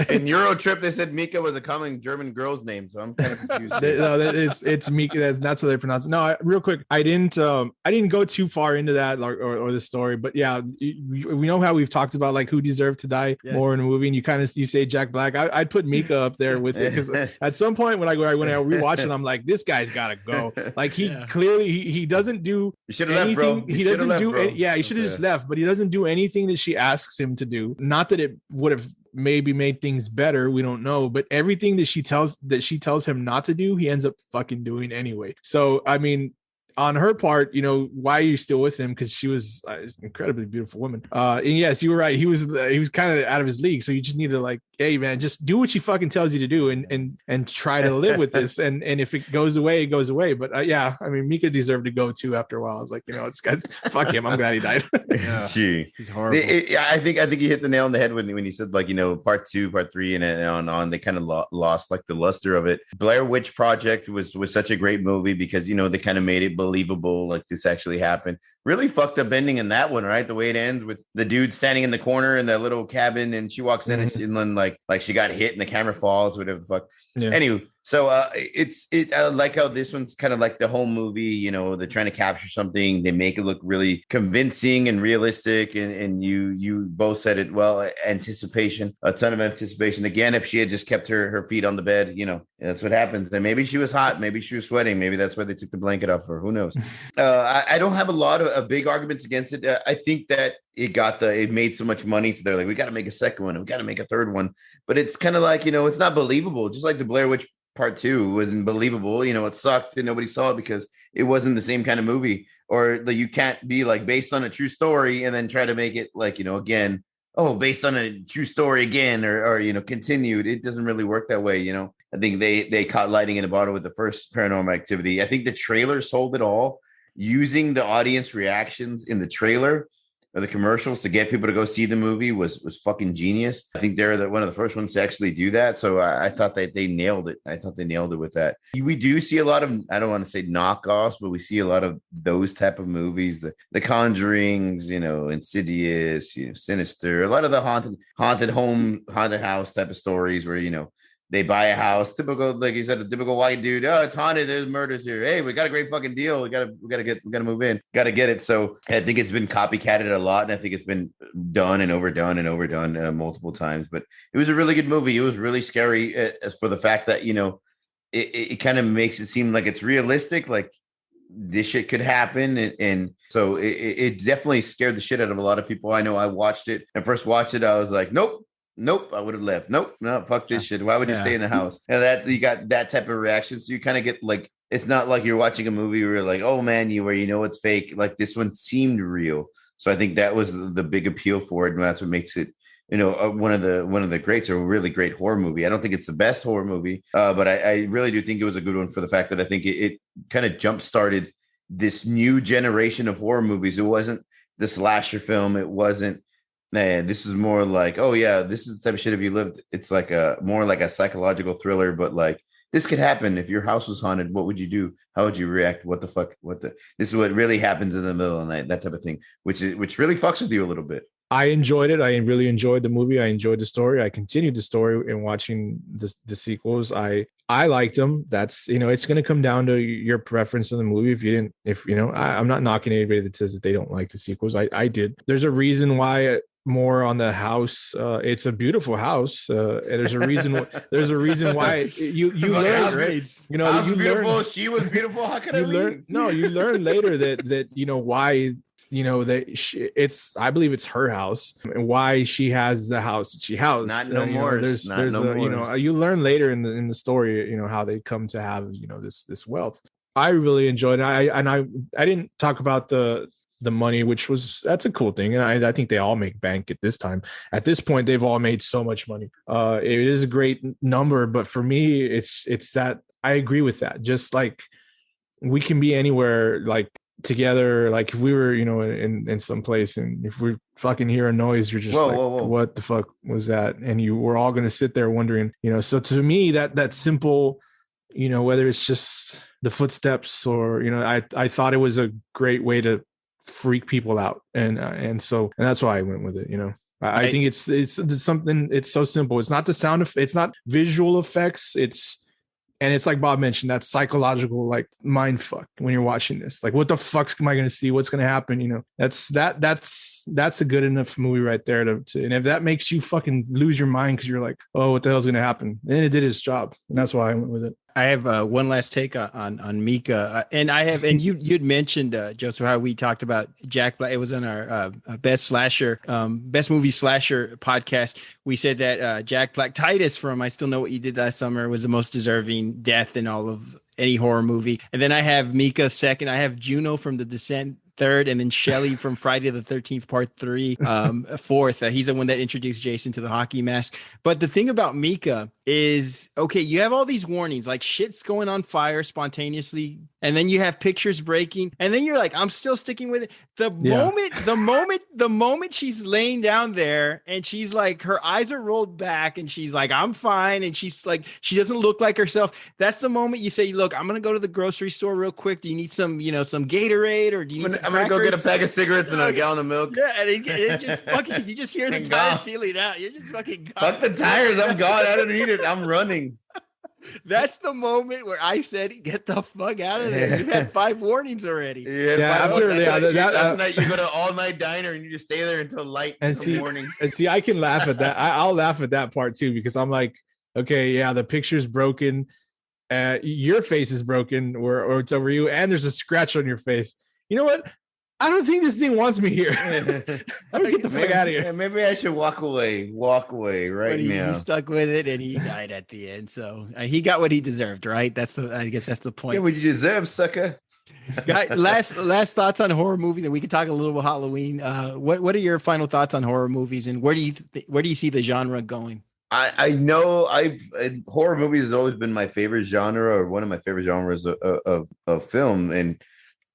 in Euro Trip they said Mika was a common German girl's name, so I'm kind of confused. No, it's Mika. That's how they pronounce it. No, real quick, I didn't go too far into that or the story, but yeah, we know how we've talked about like who deserved to die more in a movie, and you say Jack Black. I'd put Mika up there with it because at some point when I rewatch it, I'm like, this guy's gotta go. Like he clearly he doesn't do anything. He doesn't do he should have just left, but he doesn't do anything that she asks him to do. Not that it would have maybe made things better, we don't know, but everything that she tells him not to do, he ends up fucking doing anyway. So I mean, on her part, why are you still with him? Because she was an incredibly beautiful woman. And yes, you were right. He was kind of out of his league. So you just need to like, hey man, just do what she fucking tells you to do and try to live with this. And if it goes away, it goes away. But I mean, Mika deserved to go too after a while. I was like, it's guys, fuck him. I'm glad he died. He's horrible. I think you hit the nail on the head when you said like, part 2, part 3, and on, they kind of lost like the luster of it. Blair Witch Project was such a great movie because, they kind of made it believable, like this actually happened. Really fucked up ending in that one, right? The way it ends with the dude standing in the corner in that little cabin, and she walks in and then like she got hit and the camera falls, whatever the fuck. Yeah. Anyway, so I like how this one's kind of like the whole movie. They're trying to capture something. They make it look really convincing and realistic. And you both said it well. Anticipation, a ton of anticipation. Again, if she had just kept her feet on the bed, that's what happens. And maybe she was hot. Maybe she was sweating. Maybe that's why they took the blanket off her. Who knows? I don't have a lot of big arguments against it. I think that it made so much money. So they're like, we got to make a second one. We got to make a third one. But it's kind of like, it's not believable. Just like the Blair Witch Part 2 wasn't believable. It sucked and nobody saw it because it wasn't the same kind of movie. Or you can't be like based on a true story and then try to make it like, again, based on a true story again, or continued. It doesn't really work that way. I think they caught lightning in a bottle with the first Paranormal Activity. I think the trailer sold it all. Using the audience reactions in the trailer or the commercials to get people to go see the movie was fucking genius. I think they're one of the first ones to actually do that. So I thought that they nailed it. I thought they nailed it with that. We do see a lot of, I don't want to say knockoffs, but we see a lot of those type of movies, the Conjurings, Insidious, Sinister, a lot of the haunted home, haunted house type of stories where, They buy a house, typical, like you said, a typical white dude. Oh, it's haunted. There's murders here. Hey, we got a great fucking deal. We gotta move in. Gotta get it. So I think it's been copycatted a lot, and I think it's been done and overdone multiple times. But it was a really good movie. It was really scary, as for the fact that it kind of makes it seem like it's realistic, like this shit could happen, and so it definitely scared the shit out of a lot of people. I know I watched it and first watched it. I was like, nope, I would have left. Nope, no, fuck this shit. Why would you stay in the house? And that you got that type of reaction, so you kind of get like, it's not like you're watching a movie where you're like, oh man, where it's fake. Like this one seemed real, so I think that was the big appeal for it, and that's what makes it one of the greats, or a really great horror movie. I don't think it's the best horror movie, but I really do think it was a good one for the fact that I think it kind of jump started this new generation of horror movies. It wasn't the slasher film. It wasn't. This is more like, oh yeah, this is the type of shit. If you lived, it's like more like a psychological thriller, but like this could happen if your house was haunted. What would you do? How would you react? What the fuck? This is what really happens in the middle of the night. That type of thing, which really fucks with you a little bit. I enjoyed it. I really enjoyed the movie. I enjoyed the story. I continued the story in watching the sequels. I liked them. That's, it's going to come down to your preference of the movie. I'm not knocking anybody that says that they don't like the sequels. I did. There's a reason why more on the house. It's a beautiful house. And there's a reason. There's a reason why you learn, right? Beautiful. She was beautiful. How can I learn? No, you learn later that why. I believe it's her house, and why she has the house that she has. Not no more. You learn later in the story, how they come to have, this wealth. I really enjoyed it. I didn't talk about the money, that's a cool thing. And I think they all make bank at this time. At this point, they've all made so much money. It is a great number, but for me, it's that I agree with that. Just like we can be anywhere, like together, like if we were in some place, and if we fucking hear a noise, you're just whoa. What the fuck was that? And we're all going to sit there wondering, so to me that simple, whether it's just the footsteps or I thought it was a great way to freak people out, and so that's why I went with it. I think it's something, it's so simple. It's not the sound it's not visual effects, and it's like Bob mentioned, that psychological like mind fuck when you're watching this. Like, what the fuck am I going to see? What's going to happen? That's a good enough movie right there to and if that makes you fucking lose your mind because you're like, oh, what the hell's going to happen? Then it did its job, and that's why I went with it. I have one last take on Mika, and you'd mentioned Joseph, how we talked about Jack Black. It was on our best movie slasher podcast. We said that Jack Black, Titus from I Still Know What You Did Last Summer, was the most deserving death in all of any horror movie. And then I have Mika second. I have Juno from The Descent third, and then Shelley from Friday the 13th Part 3 fourth. He's the one that introduced Jason to the hockey mask. But the thing about Mika is, okay, you have all these warnings, like shit's going on fire spontaneously, and then you have pictures breaking, and then you're like, I'm still sticking with it. The moment she's laying down there and she's like, her eyes are rolled back and she's like, I'm fine, and she's like, she doesn't look like herself. That's the moment you say, look, I'm gonna go to the grocery store real quick. Do you need some Gatorade, or do you need some I'm gonna go get a pack of cigarettes and a gallon of milk. Yeah, and it just fucking, you just hear the tires peeling out. You're just fucking gone. Fuck the tires. I'm gone. I don't need it. I'm running. That's the moment where I said, get the fuck out of there. You've had 5 warnings already. Absolutely. That night you go to all night diner and you just stay there until light in the morning. And see, I can laugh at that. I'll laugh at that part too, because I'm like, okay, yeah, the picture's broken. Your face is broken, or it's over you, and there's a scratch on your face. You know what? I don't think this thing wants me here. I'm gonna get the fuck out of here. Maybe I should walk away right now. He stuck with it, and he died at the end. So he got what he deserved, right? I guess that's the point. Yeah, what you deserve, sucker. Guys, last thoughts on horror movies, and we can talk a little about Halloween. What are your final thoughts on horror movies, and where do you see the genre going? I know horror movies has always been my favorite genre, or one of my favorite genres of film, and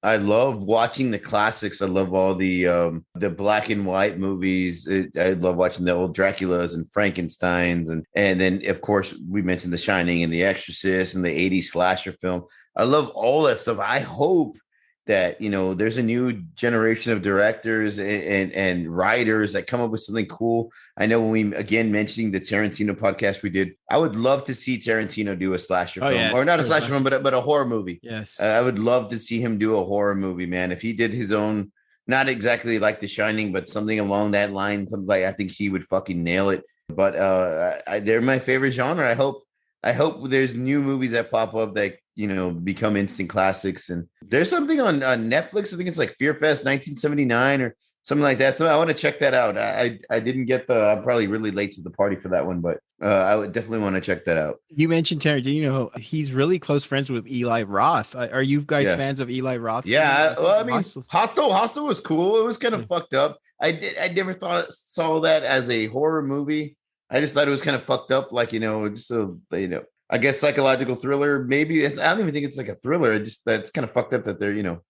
I love watching the classics. I love all the black and white movies. I love watching the old Draculas and Frankensteins, and then of course we mentioned The Shining and The Exorcist and the '80s slasher film. I love all that stuff. I hope that, you know, there's a new generation of directors and writers that come up with something cool. I know when we, again, mentioning the Tarantino podcast we did, I would love to see Tarantino do a slasher film, yes, or not a slasher film, but a horror movie. Yes. I would love to see him do a horror movie, man. If he did his own, not exactly like The Shining, but something along that line, something like, I think he would fucking nail it. But they're my favorite genre. I hope there's new movies that pop up that, you know, become instant classics. And there's something on Netflix. I think it's like Fear Fest 1979 or something like that. So I want to check that out. I didn't get I'm probably really late to the party for that one, but I would definitely want to check that out. You mentioned Tarantino. He's really close friends with Eli Roth. Are you guys fans of Eli Roth? Yeah. Well, I mean, Hostel was cool. It was kind of fucked up. I never saw that as a horror movie. I just thought it was kind of fucked up. Like, you know, just so, you know, I guess psychological thriller. Maybe I don't even think it's like a thriller. That's kind of fucked up that they're, you know,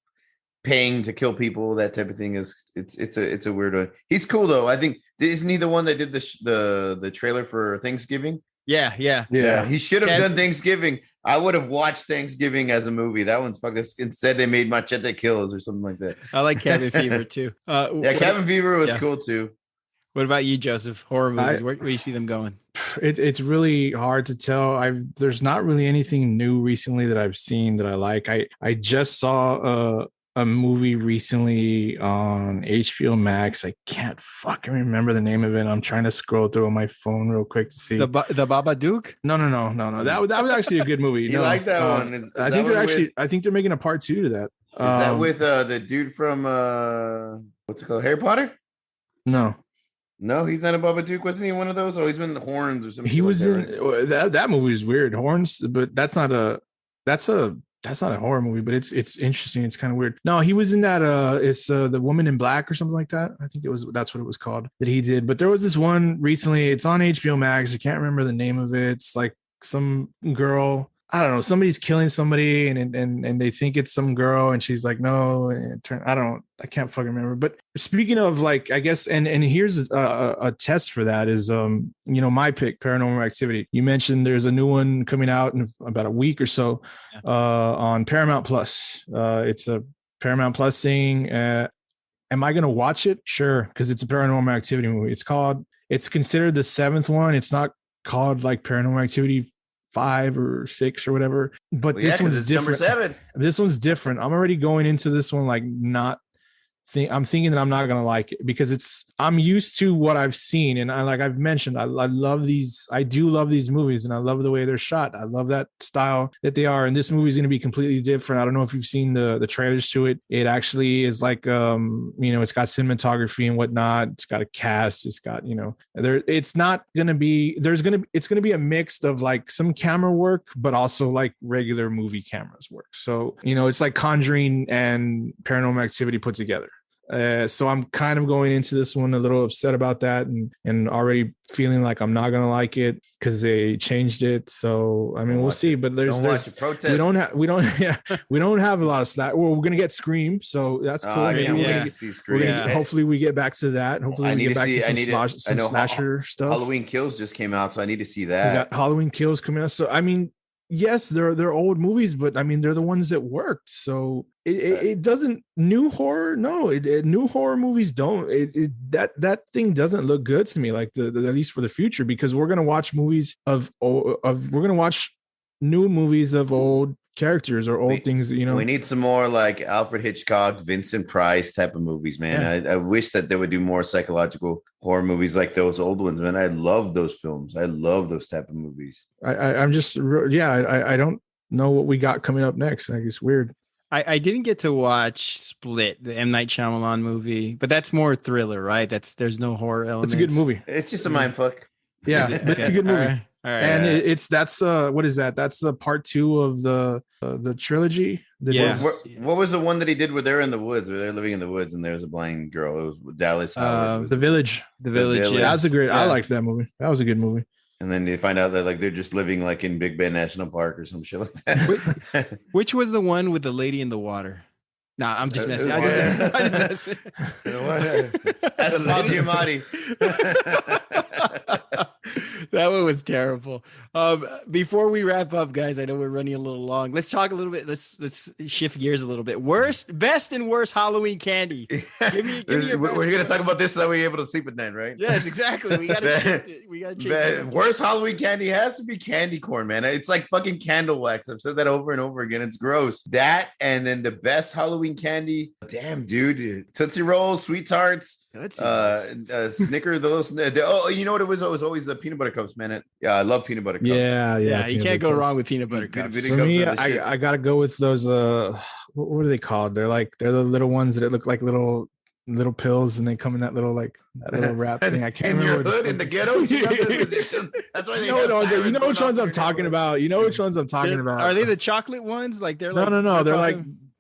paying to kill people. That type of thing it's a weird one. He's cool though. I think, isn't he the one that did the trailer for Thanksgiving? Yeah. He should have done Thanksgiving. I would have watched Thanksgiving as a movie. That one's fucked up. Instead, they made Machete Kills or something like that. I like Cabin Fever too. Cabin Fever was cool too. What about you, Joseph? Horror movies, where do you see them going? It's really hard to tell. There's not really anything new recently that I've seen that I like. I just saw a movie recently on HBO Max. I can't fucking remember the name of it. I'm trying to scroll through on my phone real quick to see. The Babadook? No. That was actually a good movie. You like that one? I think they're making a part 2 to that. Is that with the dude from what's it called? Harry Potter? No, he's not a Babadook. Wasn't he one of those? Oh, he's been in the Horns or something. He was like that movie is weird. Horns, but that's not a horror movie, but it's interesting. It's kind of weird. No, he was in that it's The Woman in Black or something like that. I think that's what it was called that he did. But there was this one recently. It's on HBO Max. I can't remember the name of it. It's like some girl, I don't know, somebody's killing somebody and they think it's some girl and she's like, no, I can't fucking remember. But speaking of, like, I guess, and here's a test for that is, you know, my pick, Paranormal Activity. You mentioned there's a new one coming out in about a week or so on Paramount Plus. It's a Paramount Plus thing. Am I going to watch it? Sure. Because it's a Paranormal Activity movie. It's considered the 7th one. It's not called like Paranormal Activity 5 or 6 or whatever, but this one's different. Number 7. This one's different. I'm already going into this one like I'm thinking that I'm not gonna like it because I'm used to what I've seen, and I've mentioned, I love these. I do love these movies, and I love the way they're shot. I love that style that they are, and this movie is going to be completely different. I don't know if you've seen the trailers to it. It actually is like, you know, it's got cinematography and whatnot. It's got a cast. It's got, you know, it's not going to be. It's going to be a mix of like some camera work, but also like regular movie cameras work. So, you know, it's like Conjuring and Paranormal Activity put together. So I'm kind of going into this one a little upset about that and already feeling like I'm not gonna like it because they changed it. So I mean, we'll see. But we don't have a lot of slack. Well, we're gonna get Scream, so that's cool. Hopefully we get back to that. Hopefully we get back to some slasher stuff. Halloween Kills just came out, so I need to see that. We got Halloween Kills coming out. So I mean, yes, they're old movies, but I mean, they're the ones that worked. So it doesn't new horror. No, new horror movies don't. That thing doesn't look good to me. Like at least for the future, because we're gonna watch movies we're gonna watch new movies of old characters or old things. You know, we need some more like Alfred Hitchcock, Vincent Price type of movies, man. I wish that they would do more psychological horror movies like those old ones, man. I love those films. I love those type of movies. I'm just I don't know what we got coming up next. I guess weird. I didn't get to watch Split, the M. Night Shyamalan movie, but that's more thriller, right? There's no horror elements. It's a good movie. It's just a mindfuck. Yeah, but it's a good movie. All right. And that's what is that? That's the part 2 of the trilogy. What was the one that he did where they're in the woods, where they're living in the woods and there's a blind girl? It was Dallas Howard. The Village. The Village. Yeah. That's a great. Yeah. I liked that movie. That was a good movie. And then they find out that like they're just living like in Big Bend National Park or some shit like that. Which was the one with the lady in the water? Nah, I'm just messing. That's Paul Giamatti. That one was terrible. Before we wrap up, guys, I know we're running a little long. Let's talk a little bit. Let's shift gears a little bit. Best and worst Halloween candy. Give me we're gonna talk about this so that we're able to sleep at night, right? Yes, exactly. We gotta shift it. We gotta change it. Worst Halloween candy has to be candy corn, man. It's like fucking candle wax. I've said that over and over again. It's gross. That and then the best Halloween candy. Damn, dude. Tootsie Rolls, Sweet Tarts. Snicker, those. You know what it was? It was always the peanut butter cups, man. I love peanut butter cups. Yeah. You can't go wrong with peanut butter cups. For me, I gotta go with those. What are they called? They're the little ones that look like little pills, and they come in that little wrap thing. I can't remember. Your hood in the ghetto. That's why they you know which ones I'm talking about. You know which ones I'm talking about. Are they the chocolate ones? Like they're like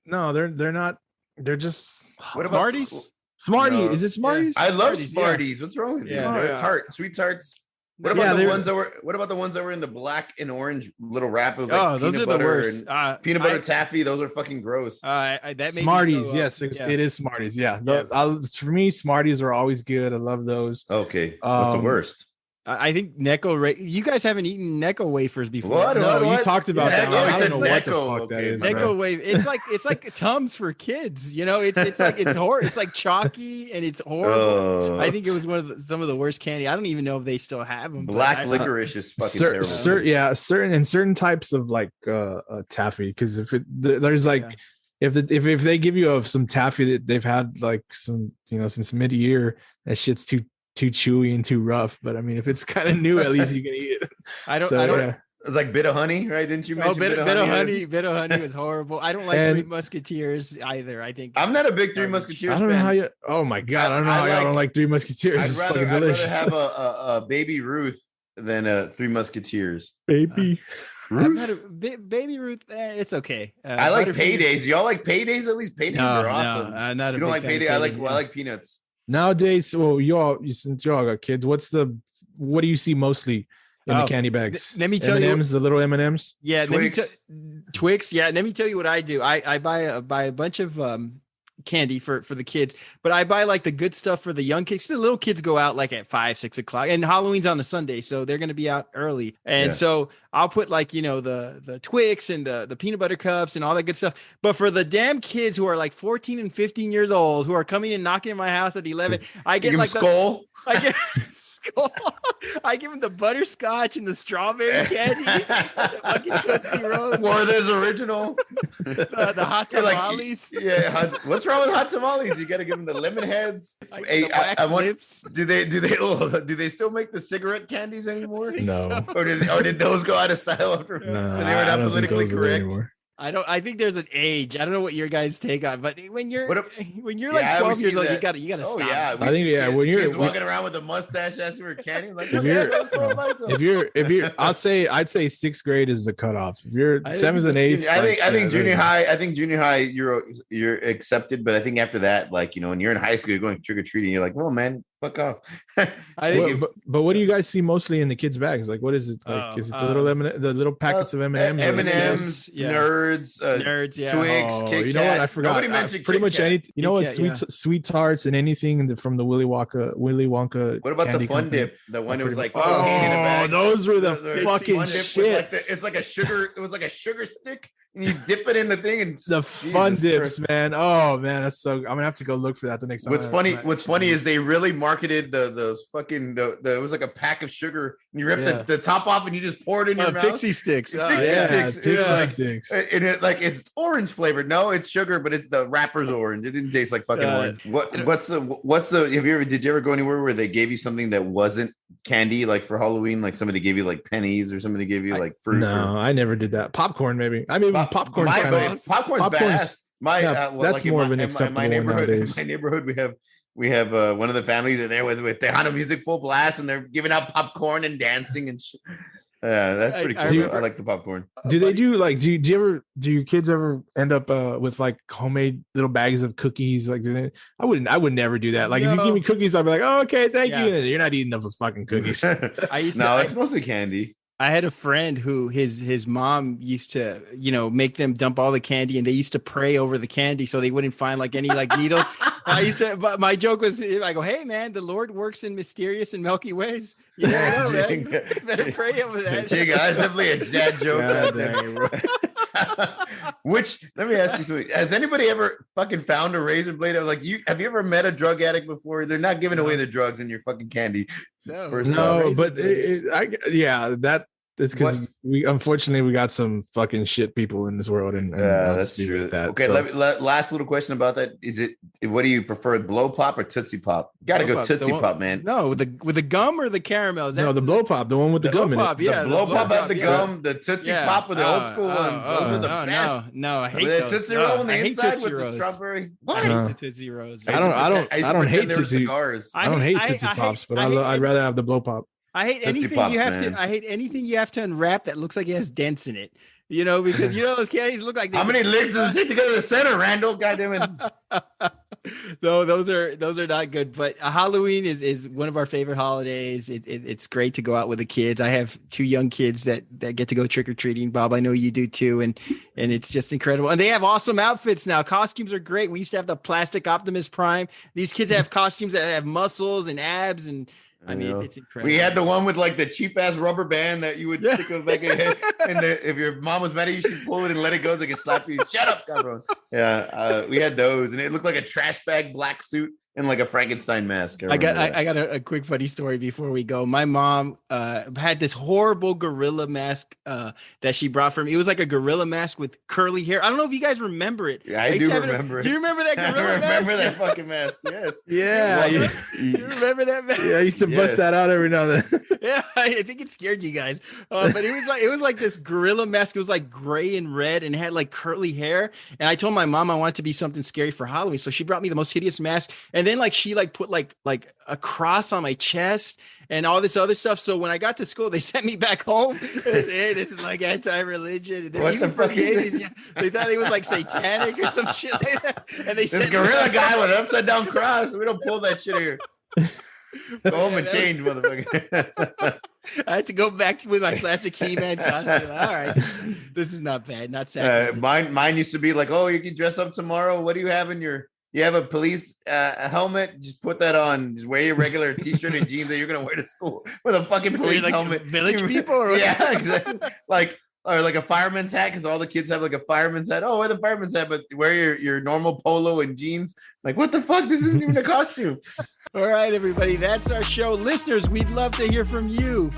no. They're not. They're just what about Smarties? Smarties. No. Is it Smarties? I love Smarties, Smarties. What's wrong with you? Sweet Tarts. What about the ones that were in the black and orange little wrap? It was like those are the worst. Peanut butter taffy. Those are fucking gross. That Smarties. Yes, it is Smarties. Yeah. For me, Smarties are always good. I love those. Okay. What's the worst? I think Necco. You guys haven't eaten Necco wafers before. What? You talked about that. I don't know what the fuck that is. Necco wafer. It's like Tums for kids. You know, it's horrible. It's like chalky and it's horrible. I think it was some of the worst candy. I don't even know if they still have them. Black licorice is fucking terrible. Certain types of like taffy, because if they give you some taffy that they've had like some since mid-year, that shit's too chewy and too rough. But I mean, if it's kind of new, at least you can eat it. I don't. It's like bit of honey, right? Didn't you mention bit of honey? Bit of honey was horrible. I don't like Three Musketeers either. I think I'm not a big Three Musketeers. I don't know how you. Oh my god, I don't know how y'all don't like Three Musketeers. I'd rather have a Baby Ruth than a Three Musketeers. Baby. Baby Ruth, it's okay. I like Paydays. Y'all like Paydays? At least Paydays are awesome. No, you don't like Payday? I like Peanuts. Nowadays, well, since y'all got kids, what do you see mostly in the candy bags? Let me tell M&Ms, the little M&Ms. Yeah, Twix. Yeah, let me tell you what I do. I buy a bunch of candy for the kids, but I buy like the good stuff for the young kids. The little kids go out like at 5-6 o'clock, and Halloween's on a Sunday, so they're gonna be out early. And so I'll put like the Twix and the peanut butter cups and all that good stuff. But for the damn kids who are like 14 and 15 years old who are coming and knocking in my house at 11, I get like Skull. I get I give them the butterscotch and the strawberry candy, the fucking Tootsie Rolls. Warner's original. The hot tamales. What's wrong with hot tamales? You got to give them the lemon heads. Lips. Do they still make the cigarette candies anymore? No. Or did those go out of style after? No, they were not politically correct. I think there's an age. I don't know what your guys take on, but when you're like 12 years old, you gotta stop. Yeah, I think when you're walking around with a mustache asking for candy, like if you're I'd say 6th grade is the cutoff. If you're 7th and 8th, I think junior high you're accepted, but I think after that, like when you're in high school, you're going trick or treating, you're like, well, man, fuck off. But what do you guys see mostly in the kids' bags? Like, what is it? Like, is it the little packets of M&Ms? M&Ms, nerds, yeah. Twigs, Kit you know what? I forgot. Nobody mentioned pretty much anything. You know what? Kat, Sweet Tarts and anything from the Willy Wonka. What about the Fun Dip? The one that was like, those were the fucking shit. It's like a sugar. It was like a sugar stick. And you dip it in the thing and the Fun Dips, man. Oh man, that's so. I'm gonna have to go look for that the next time. What's funny is they really marketed those fucking. It was like a pack of sugar. And you rip the top off and you just pour it in your mouth. Pixie sticks. Pixie sticks. And it's orange flavored. No, it's sugar, but it's the wrapper's orange. It didn't taste like fucking orange. What's the? Did you ever go anywhere where they gave you something that wasn't candy, like for Halloween? Like somebody gave you like pennies or somebody gave you like fruit. No, I never did that. Popcorn, maybe. I mean, popcorn's badass. That's more of an acceptable one nowadays. In my neighborhood, we have one of the families are there with Tejano music full blast, and they're giving out popcorn and dancing and shit. That's pretty cool. I like the popcorn. Do they do like? Do your kids ever end up with like homemade little bags of cookies? Like, I would never do that. Like, if you give me cookies, I'd be like, oh, okay, thank you. You're not eating those fucking cookies. It's mostly candy. I had a friend who his mom used to, make them dump all the candy, and they used to pray over the candy so they wouldn't find like any like needles. But my joke was, I go, hey man, the Lord works in mysterious and milky ways. You know, man. You better pray over that. That's definitely a dad joke. Which, let me ask you something. Has anybody ever fucking found a razor blade? Have you ever met a drug addict before? They're not giving away the drugs in your fucking candy. No, but it's because we unfortunately got some fucking shit people in this world, and that's true. Okay, last little question about that. What do you prefer, blow pop or Tootsie Pop? Gotta go Tootsie Pop, man. No, with the gum or the caramel? No, the blow pop, the one with the gum in it. Yeah, the blow pop had the gum. The Tootsie Pop with the old school ones. Those are the best. No, I hate those. Tootsie Roll on the inside with the strawberry. What? I hate Tootsie Rolls. I don't hate Tootsie. I don't hate Tootsie Pops, but I'd rather have the blow pop. I hate anything Pops, I hate anything you have to unwrap that looks like it has dents in it. Because those candies look like. How many licks does it take to go to the center, Randall? Goddamn it! No, those are not good. But Halloween is one of our favorite holidays. It's great to go out with the kids. I have 2 young kids that get to go trick or treating. Bob, I know you do too, and it's just incredible. And they have awesome outfits now. Costumes are great. We used to have the plastic Optimus Prime. These kids have costumes that have muscles and abs and. I mean, it's incredible. We had the one with like the cheap ass rubber band that you would stick with like a head, and if your mom was mad at you, she'd pull it and let it go so they could slap you. Shut up, cabrón. Yeah, we had those, and it looked like a trash bag black suit and like a Frankenstein mask. I got a quick funny story before we go. My mom had this horrible gorilla mask that she brought from. It was like a gorilla mask with curly hair. I don't know if you guys remember it. Yeah, I do remember it. Do you remember that gorilla mask? I remember that fucking mask. Yes. Yeah. You remember that mask? Yeah, I used to bust that out every now and then. Yeah, I think it scared you guys. But it was like this gorilla mask. It was like gray and red and had like curly hair. And I told my mom I wanted to be something scary for Halloween, so she brought me the most hideous mask. And then she put like a cross on my chest and all this other stuff. So when I got to school, they sent me back home. Said, hey, this is like anti-religion. And even from the 80s, they thought it was like satanic or some shit like that. And they this gorilla guy with an upside down cross. We don't pull that shit here. Go home and change, motherfucker. I had to go back with my classic He-Man costume. All right, this is not bad. Not sad. Mine used to be like, oh, you can dress up tomorrow. What do you have in your? You have a police helmet? Just put that on. Just wear your regular t-shirt and jeans that you're gonna wear to school with a fucking police helmet. Village people, or yeah, exactly. Or like a fireman's hat, because all the kids have like a fireman's hat. Oh, wear the fireman's hat, but wear your normal polo and jeans. Like, what the fuck? This isn't even a costume. All right, everybody, that's our show. Listeners, we'd love to hear from you.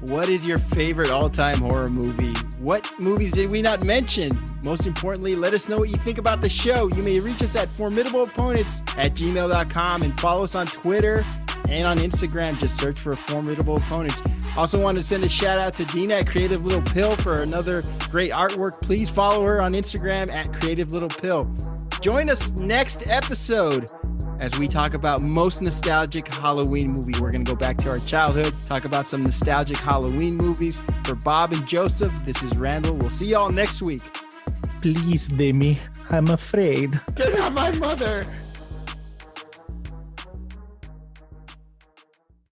What is your favorite all-time horror movie? What movies did we not mention? Most importantly, let us know what you think about the show. You may reach us at formidableopponents@gmail.com and follow us on Twitter and on Instagram. Just search for Formidable Opponents. Also want to send a shout out to Dina at Creative Little Pill for another great artwork. Please follow her on Instagram at Creative Little Pill. Join us next episode as we talk about most nostalgic Halloween movie. We're going to go back to our childhood, talk about some nostalgic Halloween movies. For Bob and Joseph, this is Randall. We'll see y'all next week. Please, Demi, I'm afraid. You're not my mother.